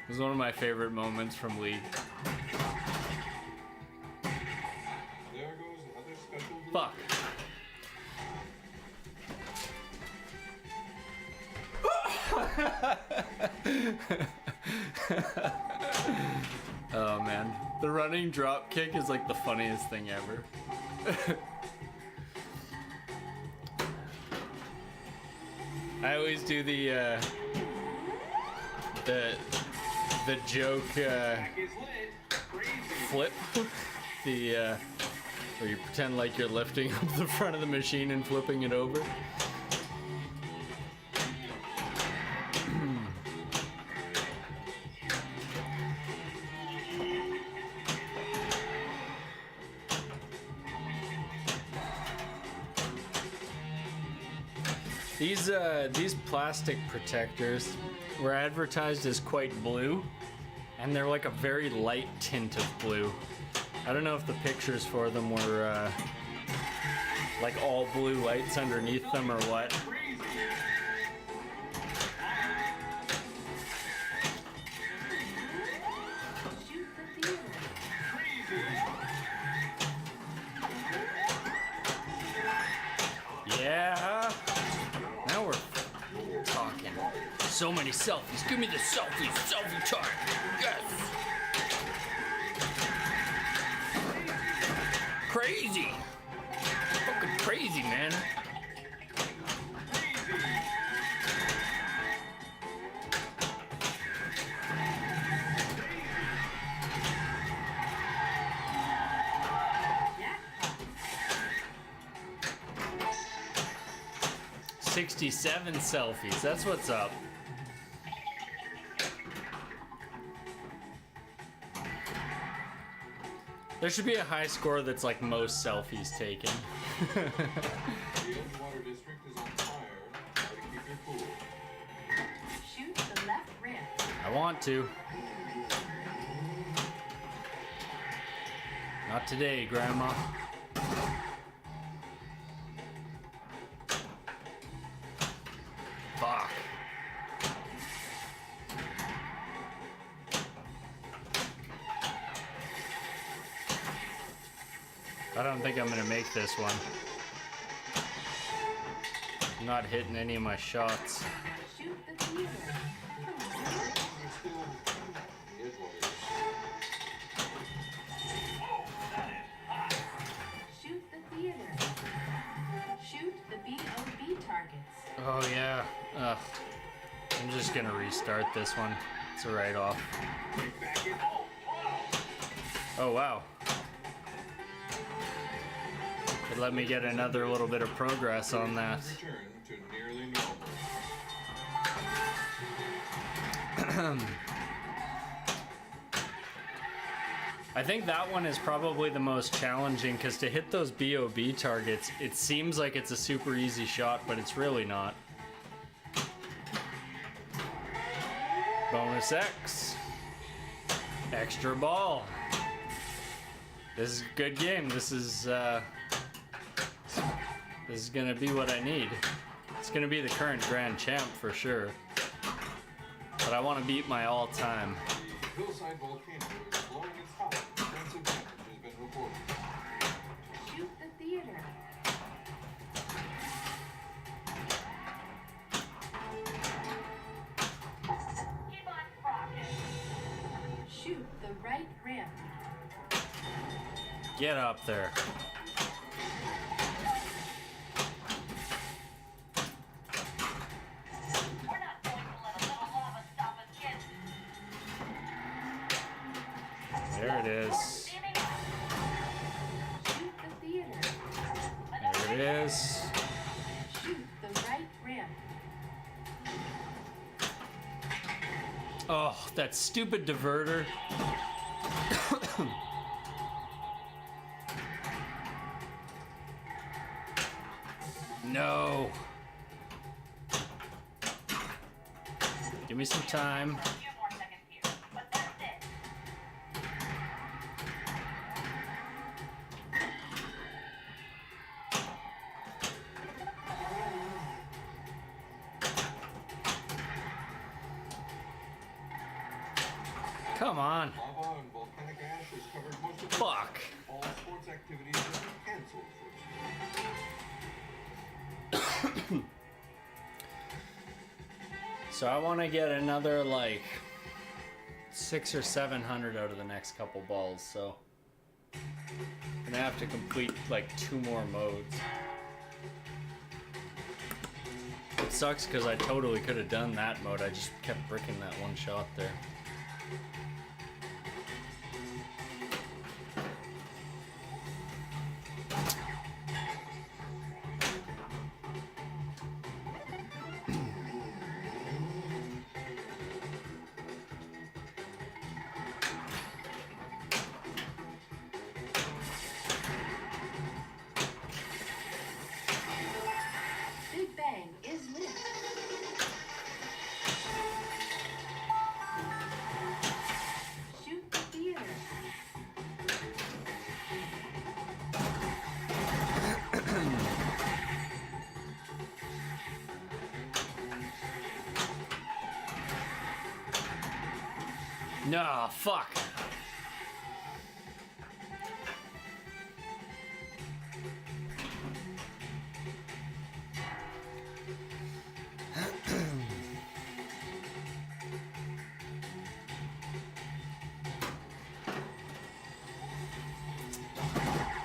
It was one of my favorite moments from League. There goes another special delivery. Fuck. running drop kick is like the funniest thing ever. I always do the joke flip, where you pretend like you're lifting up the front of the machine and flipping it over. These plastic protectors were advertised as quite blue, and they're like a very light tint of blue. I don't know if the pictures for them were like all blue lights underneath them or what. Shoot the theater. Yeah. Now we're talking. So many selfies. Give me the selfies. Selfie time. Yes. Crazy. Fucking crazy, man. Jackpot. 67 selfies. That's what's up. There should be a high score that's like most selfies taken. The Edgewater district is on fire. Try to keep your cool. Shoot the left ramp. I want to. Not today, Grandma. Fuck. I don't think I'm gonna make this one. I'm not hitting any of my shots. Shoot the theater. Come on. You're still in the Edgewater. Shoot the theater. Shoot the BOB targets. Oh yeah. Ugh. I'm just gonna restart this one. It's a write-off. Oh wow. It let me get another little bit of progress on that. Return to nearly normal. I think that one is probably the most challenging because to hit those BOB targets, it seems like it's a super easy shot, but it's really not. Bonus X. Extra ball. This is a good game. This is gonna be what I need. It's gonna be the current grand champ for sure. But I want to beat my all-time. Hillside volcano is blowing its top. Extensive damage has been reported. Shoot the theater. Keep on rocking. Shoot the right ramp. Get up there. We're not going to let a little lava stop us, kids. There it is. Steaming up. Shoot the theater. There it is. Shoot the right ramp. Oh, that stupid diverter. No. Give me some time. A few more seconds here, but that's it. Come on. Lava and volcanic ash has covered most of the Fuck. All sports activities have been canceled for today. So I want to get another like 600 or 700 out of the next couple balls, so I'm gonna have to complete like 2 more modes. It sucks because I totally could have done that mode. I just kept bricking that one shot there. Big Bang is lit. Shoot the theater. No, fuck.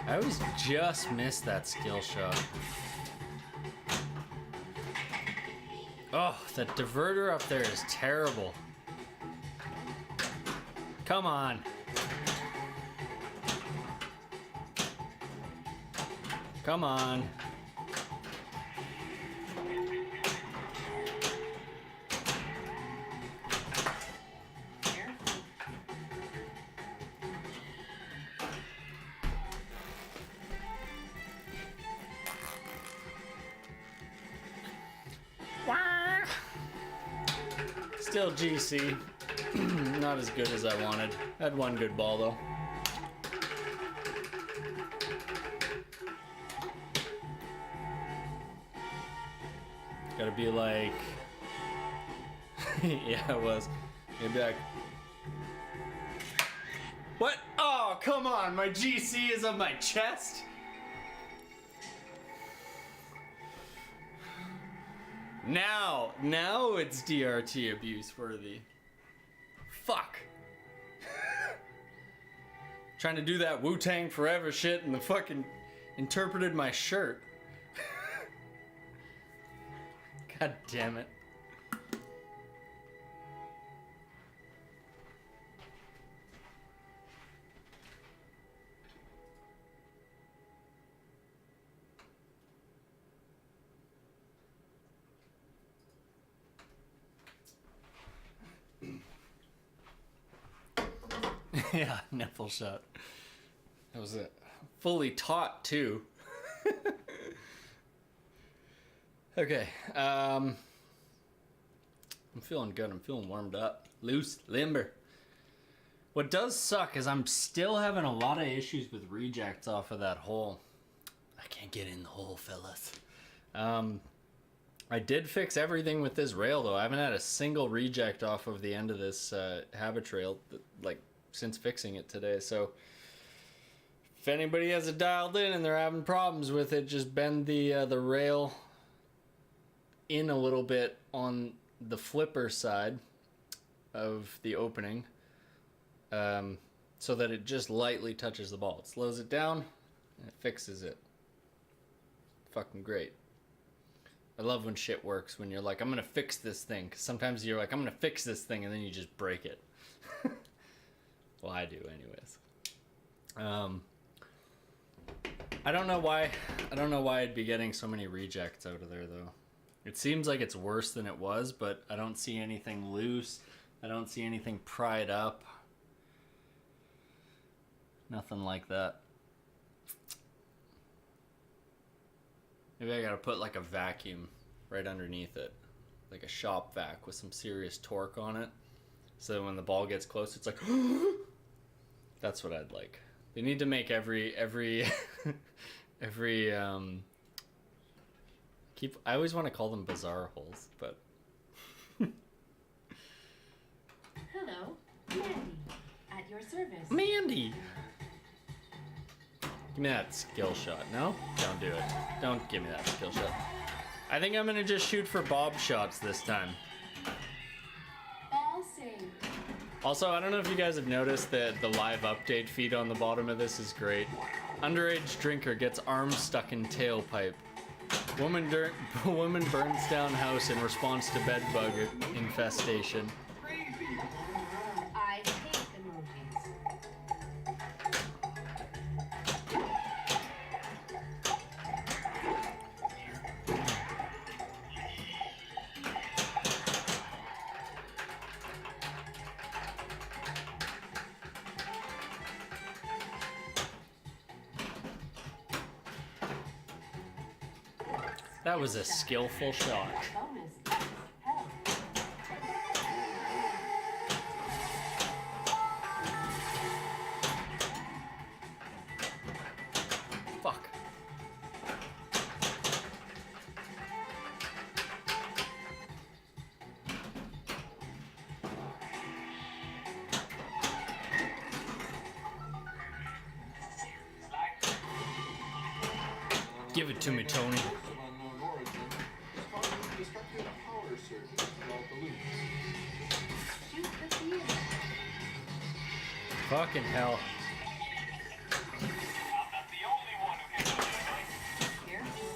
I always just miss that skill shot. Oh, that diverter up there is terrible. Come on. Come on. Careful. Still GC. Not as good as I wanted. Had one good ball though. Gotta be like... yeah, it was. Gotta be like... What? Oh, come on! My GC is on my chest? Now it's DRT abuse worthy. Fuck. Trying to do that Wu-Tang Forever shit and the fucking interpreted my shirt. God damn it. Yeah, nipple shot. That was it. Fully taut too. Okay. I'm feeling good. I'm feeling warmed up. Loose, limber. What does suck is I'm still having a lot of issues with rejects off of that hole. I can't get in the hole, fellas. I did fix everything with this rail though. I haven't had a single reject off of the end of this habit trail, like, since fixing it today. So if anybody has it dialed in and they're having problems with it, just bend the rail in a little bit on the flipper side of the opening, so that it just lightly touches the ball. It slows it down and it fixes it. Fucking great. I love when shit works, when you're like, I'm gonna fix this thing, because sometimes you're like, I'm gonna fix this thing, and then you just break it. Well, I do anyways. I don't know why I'd be getting so many rejects out of there though. It seems like it's worse than it was, but I don't see anything loose. I don't see anything pried up. Nothing like that. Maybe I gotta put like a vacuum right underneath it. Like a shop vac with some serious torque on it. So that when the ball gets close, it's like... That's what I'd like. They need to make every I always want to call them bizarre holes, but... Hello, Mandy. At your service. Mandy! Give me that skill shot. No? Don't do it. Don't give me that skill shot. I think I'm gonna just shoot for bob shots this time. Ball saved. Also, I don't know if you guys have noticed that the live update feed on the bottom of this is great. Underage drinker gets arm stuck in tailpipe. Woman burns down house in response to bed bug infestation. I hate emojis. That was a skillful shot. Bonus X hell. Fuck. Give it to me, Tony. Of unknown origin is causing destructive power surges throughout the loop. Shoot the theater. Fucking hell. I'm not the only one who can do this. Careful.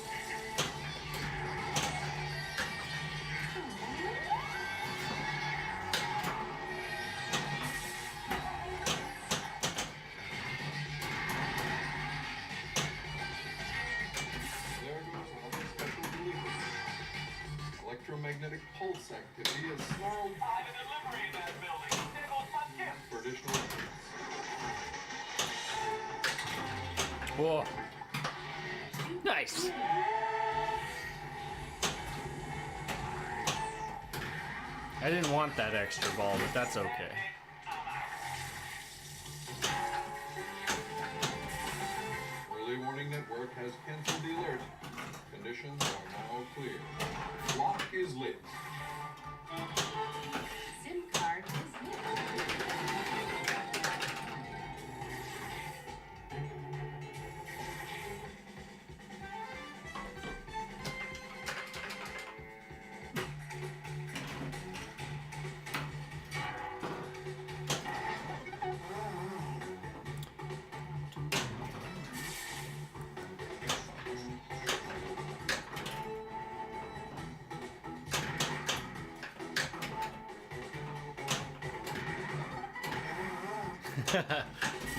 There goes another special delivery. Electromagnetic pulse activity is snarled I have a delivery in that building. There goes my gift. for additional treats. Whoa. Nice. I didn't want that extra ball, but that's okay. Early warning network has canceled the alert. Conditions are now clear. Lock is lit. SIM card is lit.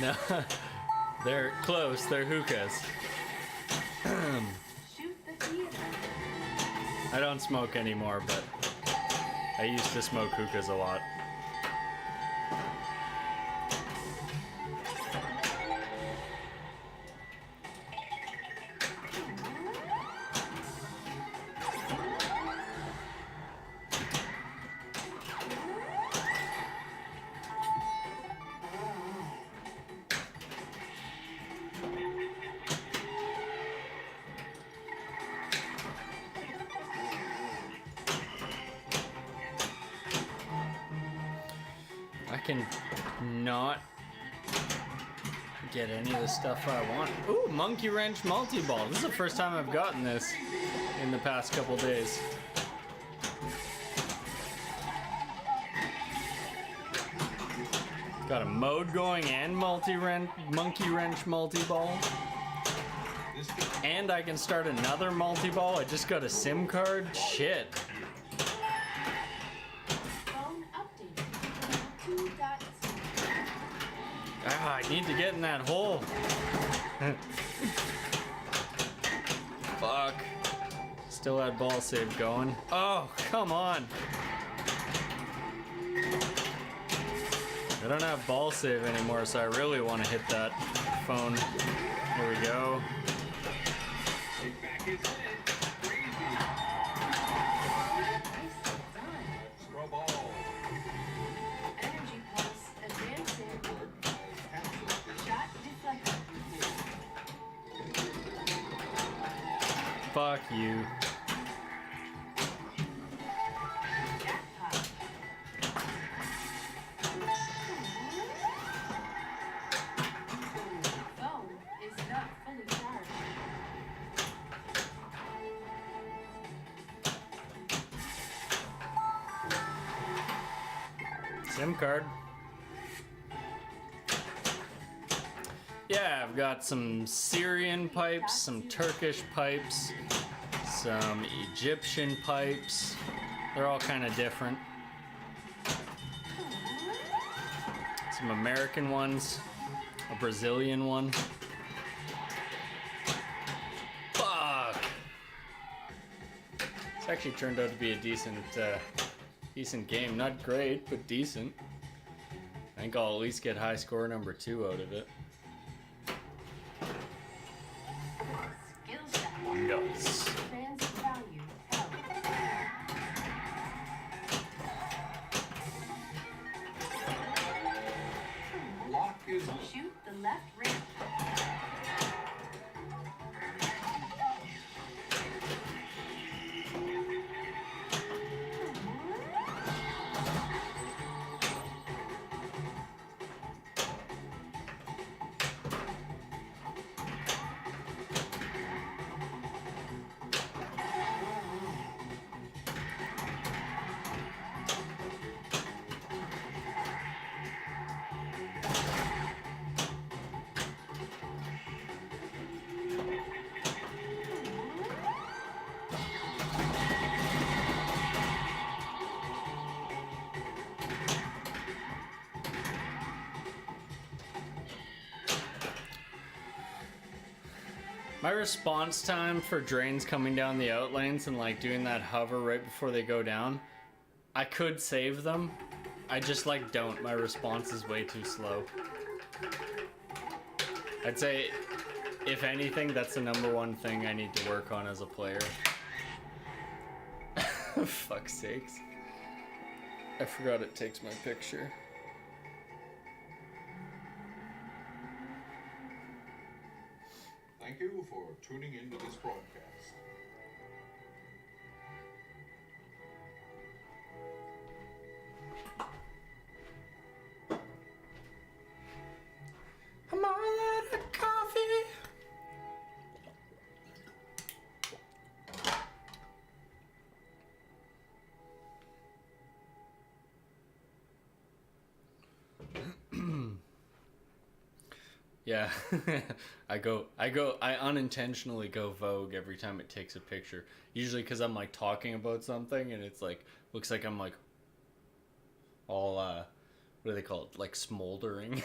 No, they're close. They're hookahs. Shoot the theater. I don't smoke anymore, but I used to smoke hookahs a lot. I can not get any of the stuff I want. Ooh, monkey wrench multi-ball. This is the first time I've gotten this in the past couple days. Got a mode going and monkey wrench multi-ball. This And I can start another multi-ball. I just got a SIM card. Shit. Phone updated. 2.0. Ah, I need to get in that hole. Fuck. Still had ball save going. Oh, come on. I don't have ball save anymore, so I really want to hit that phone. Here we go. take back is lit. Crazy. Nicely done. Extra ball. Energy pulse advancing. Network has canceled the Shot deflected. Fuck you. Jackpot. Phone is not fully charged. SIM card. Yeah, I've got some Syrian pipes, some Turkish pipes, some Egyptian pipes. They're all kind of different. Some American ones, a Brazilian one. Fuck! This actually turned out to be a decent game. Not great, but decent. I think I'll at least get high score number 2 out of it. Skill set. Nuts. Transit value held. Lock is Shoot the left rim. My response time for drains coming down the outlanes and like doing that hover right before they go down, I could save them. I just like don't. My response is way too slow. I'd say, if anything, that's the #1 thing I need to work on as a player. Fuck's sakes. I forgot it takes my picture. Thank you for tuning into this broadcast. I'm all out of coffee. Yeah, I unintentionally go Vogue every time it takes a picture. Usually because I'm like talking about something and it's like, looks like I'm like all, what do they call it? Like smoldering.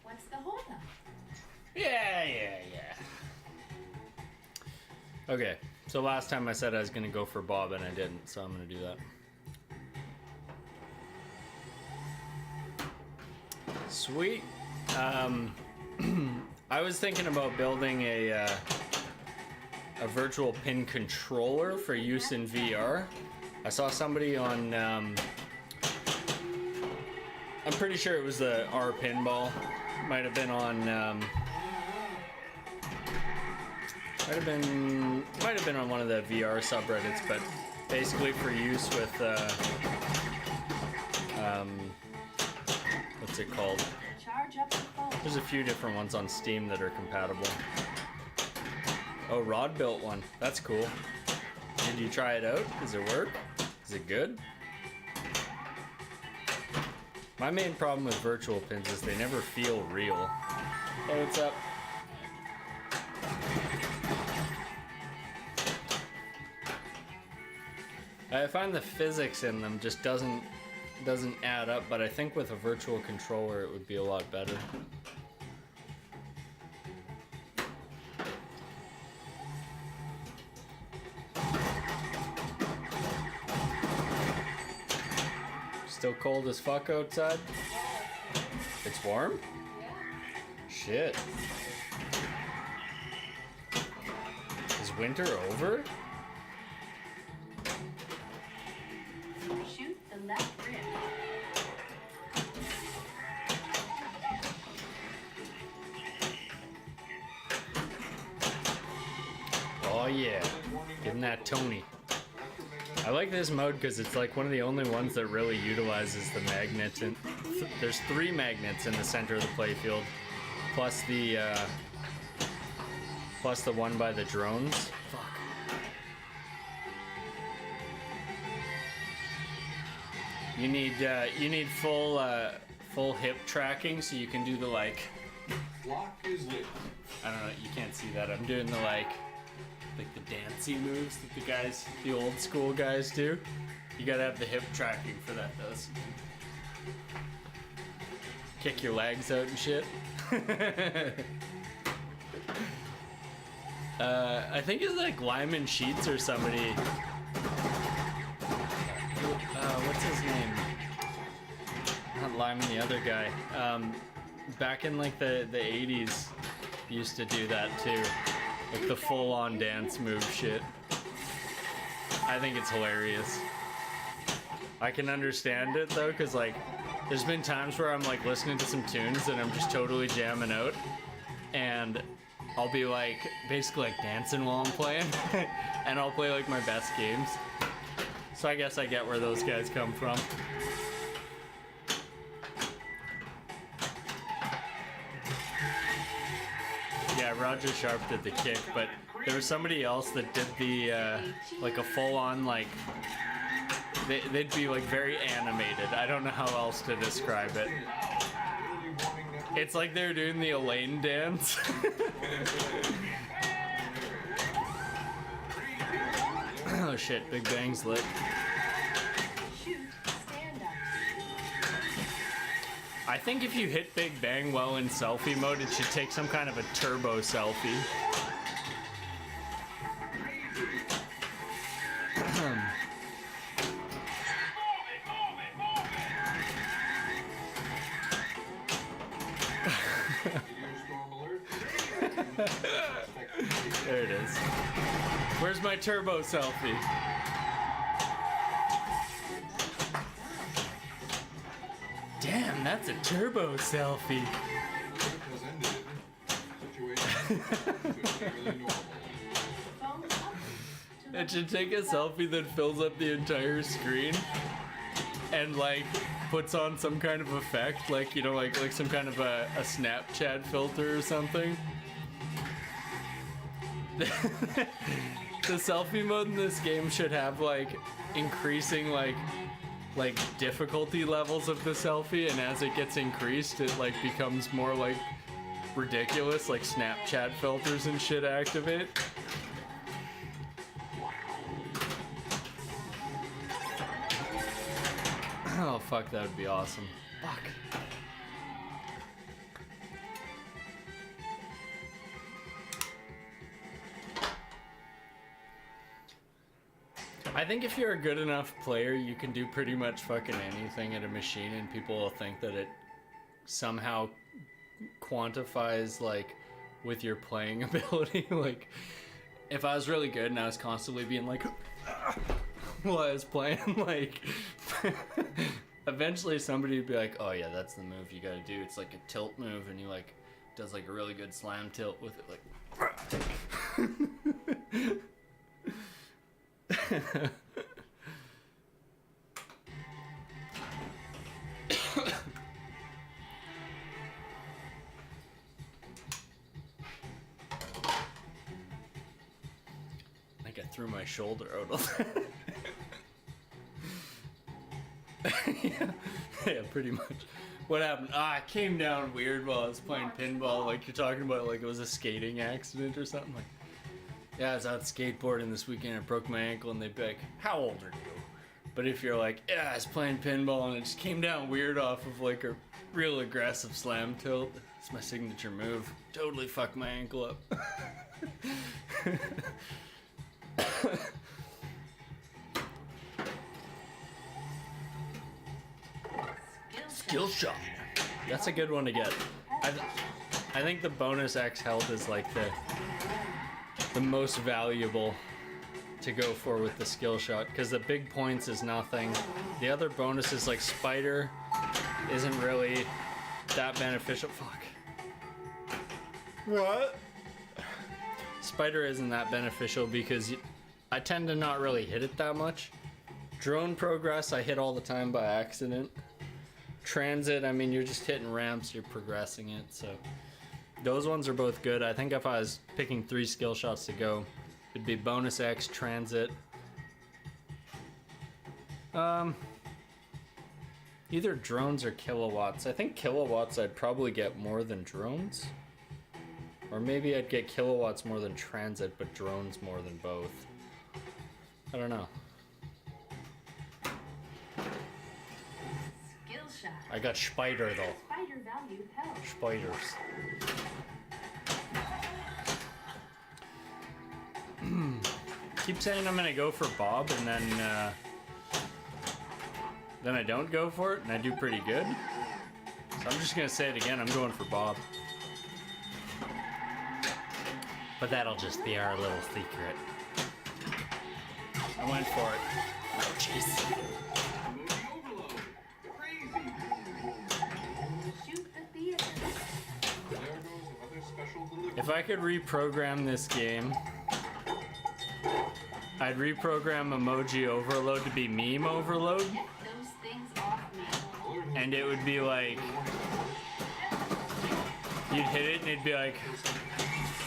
What's the holdup? Yeah. Okay, so last time I said I was gonna go for Bob and I didn't, so I'm gonna do that. Sweet. I was thinking about building a virtual pin controller for use in VR. I saw somebody on, I'm pretty sure it was the R Pinball. Might have been on, might have been on one of the VR subreddits, but basically for use with, what's it called? Charge up the phone. There's a few different ones on Steam that are compatible. Oh, Rod built one. That's cool. Did you try it out? Does it work? Is it good? My main problem with virtual pins is they never feel real. Hey, what's up? I find the physics in them just doesn't add up, but I think with a virtual controller it would be a lot better. Still cold as fuck outside? It's warm? Shit. Is winter over? Shoot the left rim. Oh yeah. Getting that Tony. Electromagnetic I like this mode because it's like one of the only ones that really utilizes the magnet. And there's 3 magnets in the center of the playfield, plus the one by the drones. Fuck. You need full hip tracking so you can do the like. Lock is lit. I don't know. You can't see that. I'm doing the like the dancey moves that the old school guys do. You gotta have the hip tracking for that though. So you can kick your legs out and shit. I think it's like Lyman Sheets or somebody. What's his name? Not Lyman, the other guy. Back in like the 80s, used to do that too. Like the full-on dance move shit. I think it's hilarious. I can understand it though, cause like there's been times where I'm like listening to some tunes and I'm just totally jamming out, and I'll be like basically like dancing while I'm playing, and I'll play like my best games. So I guess I get where those guys come from. Yeah, Roger Sharp did the kick, but there was somebody else that did the like a full-on like they'd be like very animated. I don't know how else to describe it. It's like they're doing the Elaine dance. Oh shit, Big Bang's lit. Shoot, stand up. I think if you hit Big Bang well in selfie mode, it should take some kind of a turbo selfie. There it is. Where's my turbo selfie? Damn, that's a turbo selfie. Has ended. Situation really normal. Phone up. To It should take a selfie that fills up the entire screen and like puts on some kind of effect, like, you know, like some kind of a Snapchat filter or something. The selfie mode in this game should have like increasing like difficulty levels of the selfie, and as it gets increased it like becomes more like ridiculous, like Snapchat filters and shit activate. Oh fuck, that would be awesome. Fuck. I think if you're a good enough player, you can do pretty much fucking anything at a machine, and people will think that it somehow quantifies like with your playing ability. Like, if I was really good and I was constantly being like while I was playing, like eventually somebody would be like, oh yeah, that's the move you gotta do. It's like a tilt move, and he like does like a really good slam tilt with it, like like I threw my shoulder out of yeah, pretty much. What happened? I came down weird while I was playing pinball, like you're talking about, like it was a skating accident or something. Like, yeah, I was out skateboarding this weekend, I broke my ankle, and they'd be like, how old are you? But if you're like, yeah, I was playing pinball and it just came down weird off of like a real aggressive slam tilt, it's my signature move, totally fucked my ankle up. Skill shot. That's a good one to get. I think the bonus X health is like the most valuable to go for with the skill shot, because the big points is nothing. The other bonuses like Spider isn't really that beneficial. Fuck. What? Spider isn't that beneficial because I tend to not really hit it that much. Drone progress, I hit all the time by accident. Transit, I mean, you're just hitting ramps, you're progressing it, so. Those ones are both good. I think if I was picking 3 skill shots to go, it'd be bonus X, transit. Either drones or kilowatts. I think kilowatts I'd probably get more than drones. Or maybe I'd get kilowatts more than transit, but drones more than both. I don't know. Skill shot. I got Spider though. Spider value held. Spiders. Keep saying I'm gonna go for Bob and then I don't go for it and I do pretty good. So I'm just gonna say it again, I'm going for Bob. But that'll just be our little secret. I went for it. Oh jeez. Movie overload. Crazy. Shoot the theater. There goes another special delivery. If I could reprogram this game, I'd reprogram emoji overload to be meme overload. Get those things off me. And it would be like, you'd hit it and it'd be like,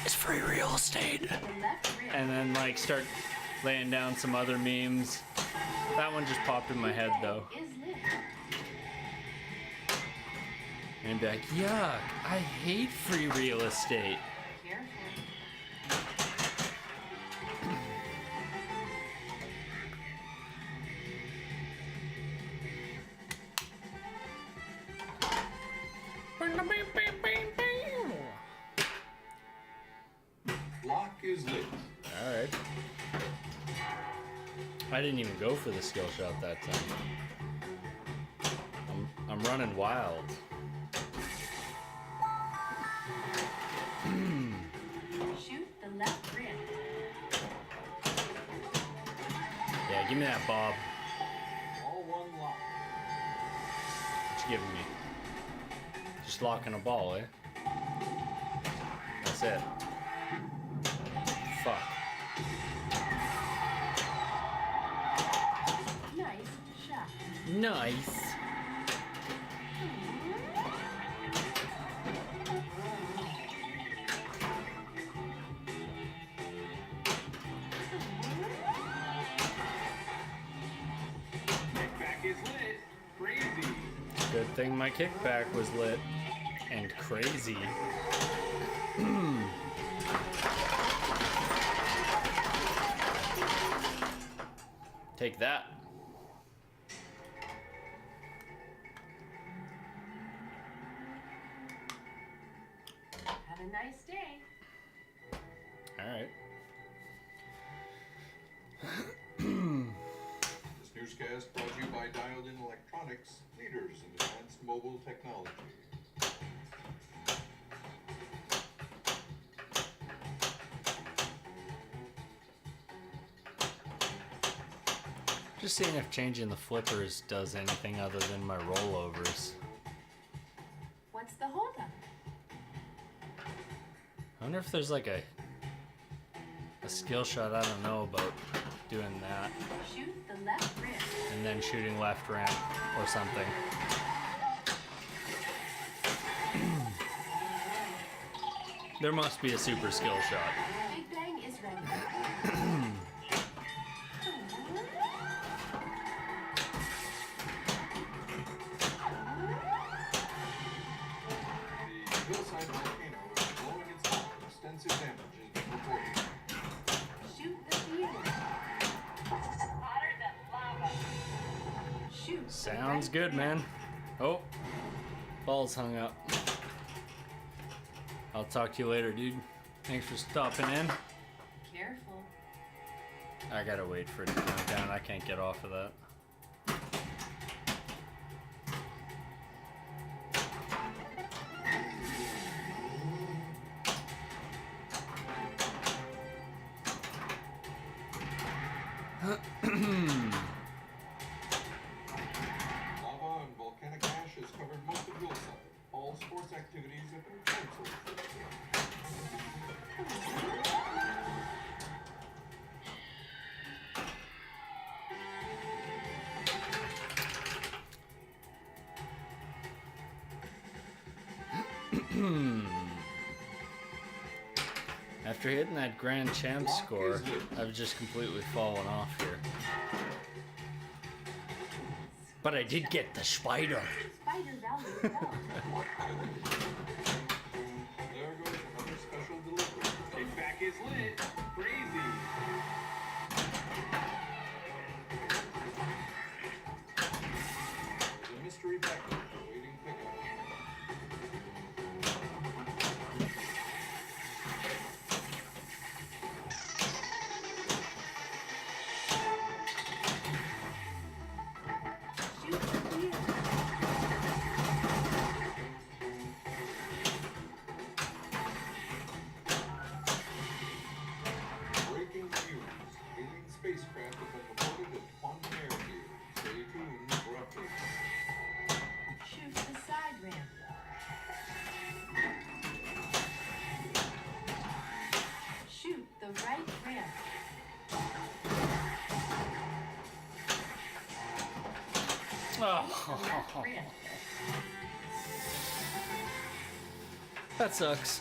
it's free real estate. The left rim. And then like start laying down some other memes. That one just popped in my head though. Is lit. And it'd be like, yuck, I hate free real estate. Careful. Lock is lit. Alright. I didn't even go for the skill shot that time. I'm running wild. Shoot the left rim. Yeah, give me that Bob. All one lock. What you giving me? Just locking a ball, eh? That's it. Fuck. Nice shot. Nice. Kickback is lit. Crazy. Good thing my kickback was lit and crazy. Take that. Have a nice day. Alright. This newscast brought to you by Dialed In Electronics, leaders in advanced mobile technology. Just seeing if changing the flippers does anything other than my rollovers. What's the holdup? I wonder if there's like a skill shot I don't know about doing that Shoot the left rim. and then shooting left ramp or something. There must be a super skill shot. Big Bang is ready. The hillside volcano is blowing its top. Extensive damage has been reported. Shoot the theater. Hotter than lava. Shoot. the Sounds right good, rim. man. Oh, ball's hung up. I'll talk to you later, dude. Thanks for stopping in. Careful. I gotta wait for it to count down. I can't get off of that. Lava and volcanic ash has covered most of hillside. All sports activities have been canceled for the day. After hitting that grand champ score, I've just completely fallen off here. But I did get the spider. Spider value fell. There goes another special delivery. Take back his lid. Crazy. The mystery package awaiting pickup. Shoot the theater. Breaking news. Alien spacecraft have been reported at Quantum Airfield. Stay tuned for updates. Shoot the side ramp. Shoot the right ramp. Left Oh, ramp. that sucks.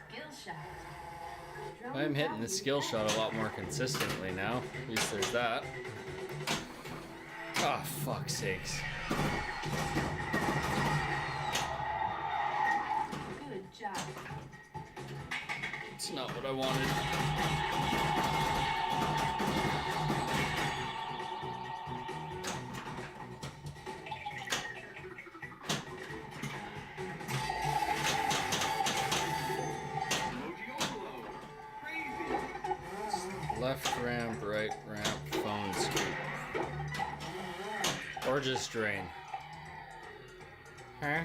Skill shot. Drone I'm hitting the value skill fell. shot a lot more consistently now. At least there's that. Oh, fuck's sakes. Good job. It's not what I wanted. Emoji overload. Crazy. Left ramp, right ramp, phone scoop. Or just drain. Huh?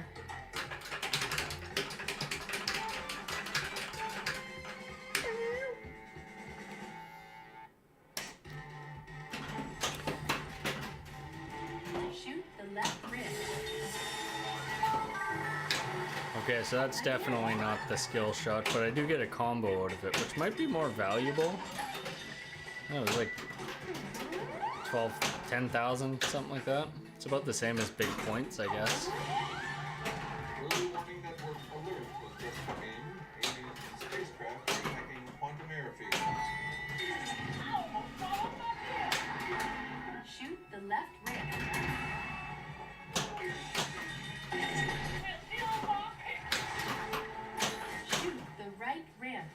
Shoot the left ramp. Okay, so that's definitely not the skill shot, but I do get a combo out of it, which might be more valuable. That was like 12, 10,000, something like that. It's about the same as big points, I guess. Early warning network alert was just come in. Alien spacecraft attacking Quantum Airfield. Shoot the left ramp. Shoot the right ramp.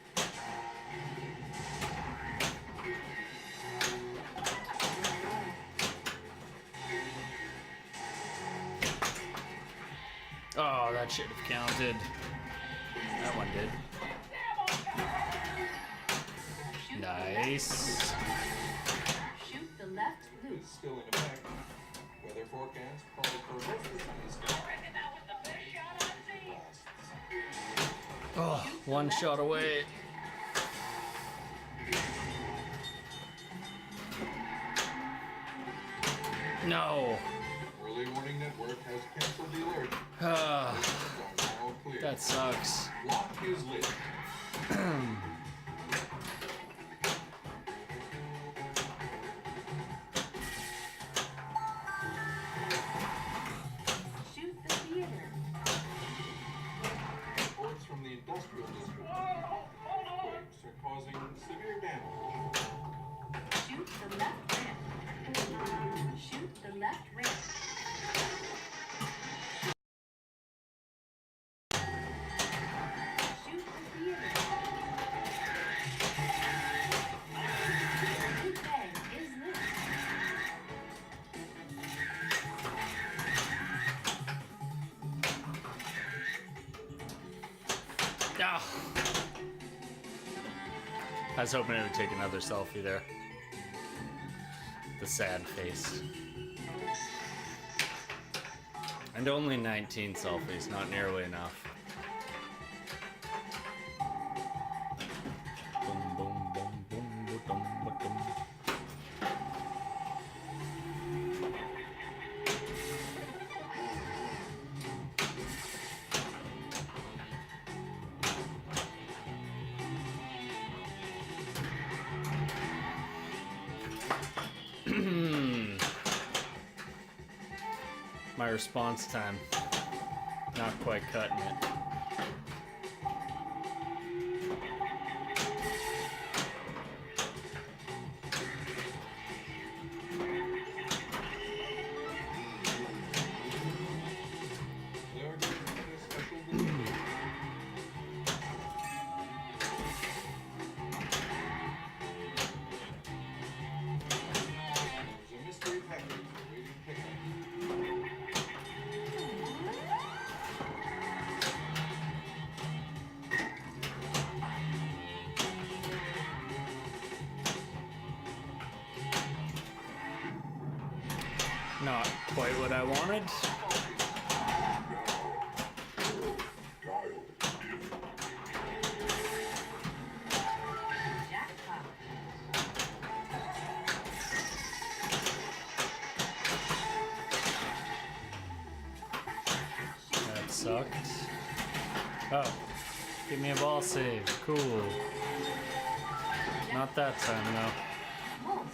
Oh, that should have counted. That one did. Shoot Nice. Shoot the left Is loop. still in effect. Weather forecast called for most of the sky. Oh, one shot away. No. Early warning network has canceled the alert. Ah, Are now clear. that sucks. Lock is lit. Shoot the theater. Reports from the industrial district. Earthquakes are causing severe damage. Shoot the left ramp. Shoot the left ramp. Shoot the theater. Big Bang is lit. Ah. I was hoping it would take another selfie there. The sad face. And only 19 selfies, not nearly enough. Boom, boom, boom, boom, ba-dum, ba-dum. My response time, not quite cutting it. They are going to get a special delivery. There's a mystery package awaiting pickup. Not quite what I wanted. Jackpot. That sucked. Oh, give me a ball save. Cool. Not that time, though. Pulse.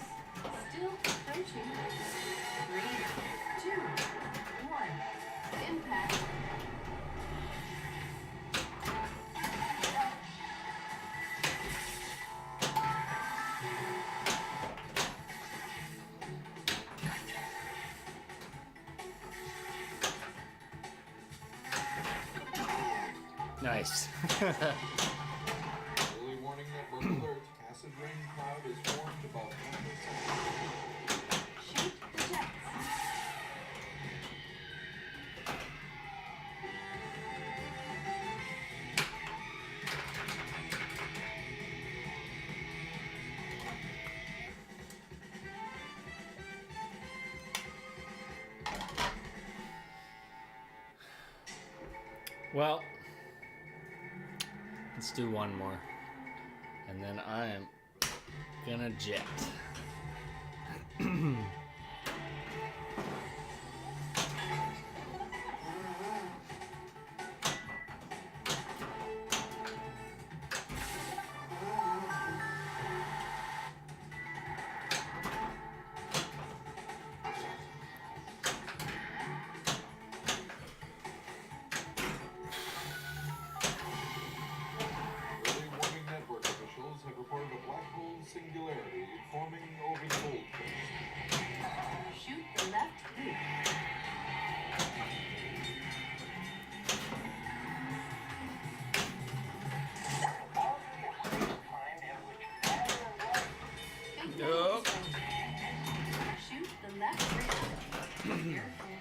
Still approaching. 3, 2, 1. Impact. Nice. Early warning network alert. Acid rain cloud is formed about 1%. Shoot the jets. Well, let's do one more. And then I am gonna jet. Early warning network officials have reported a black hole singularity forming over the Gold Coast. Shoot the left loop. Big Nope. Shoot the left rim. Careful.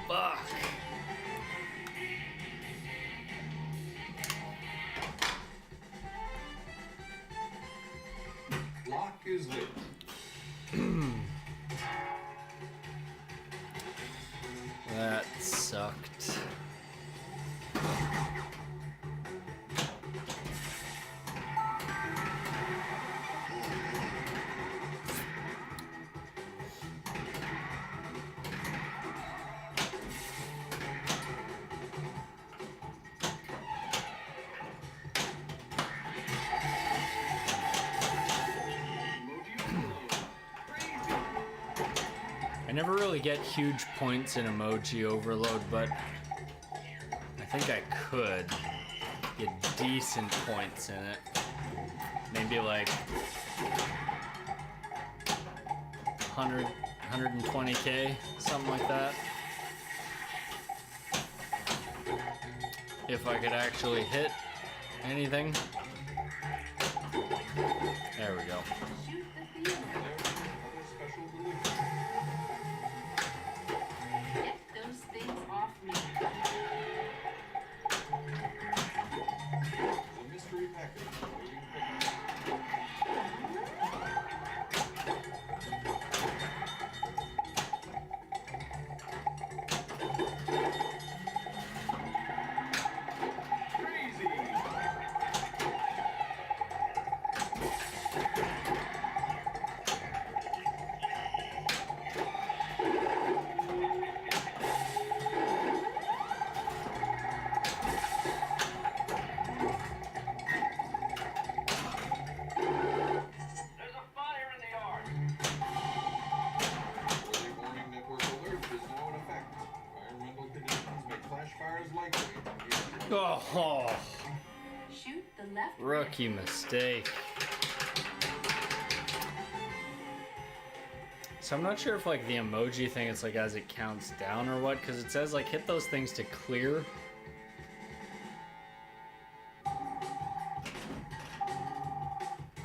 Fuck. Lock is lit. That sucked. I never really get huge points in emoji overload, but I think I could get decent points in it. Maybe like 100, 120k, something like that. If I could actually hit anything. There we go. Shoot the theater. Another special delivery. Get those things off me. There's a mystery package awaiting pickup. Oh, Shoot the left rim. rookie mistake. So I'm not sure if like the emoji thing, it's like as it counts down or what, because it says like hit those things to clear.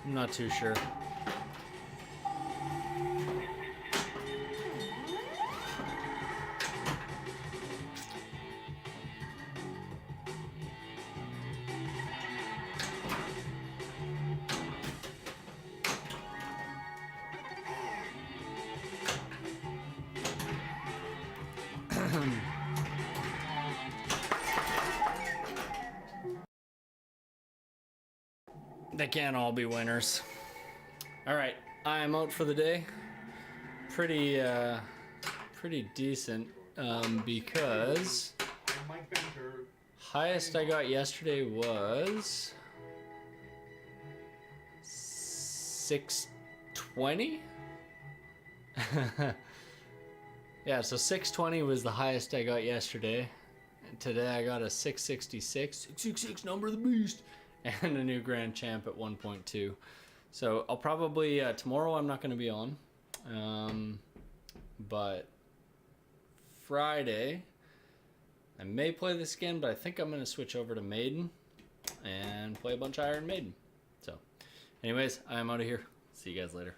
I'm not too sure. They can't all be winners. All right, I am out for the day. Pretty decent because And Mike Benter. highest I got yesterday was 620. Yeah, so 620 was the highest I got yesterday. And today I got a 666. 666, number of the beast. And a new grand champ at 1.2. So I'll probably, tomorrow I'm not going to be on. But Friday, I may play this again, but I think I'm going to switch over to Maiden and play a bunch of Iron Maiden. So anyways, I am out of here. See you guys later.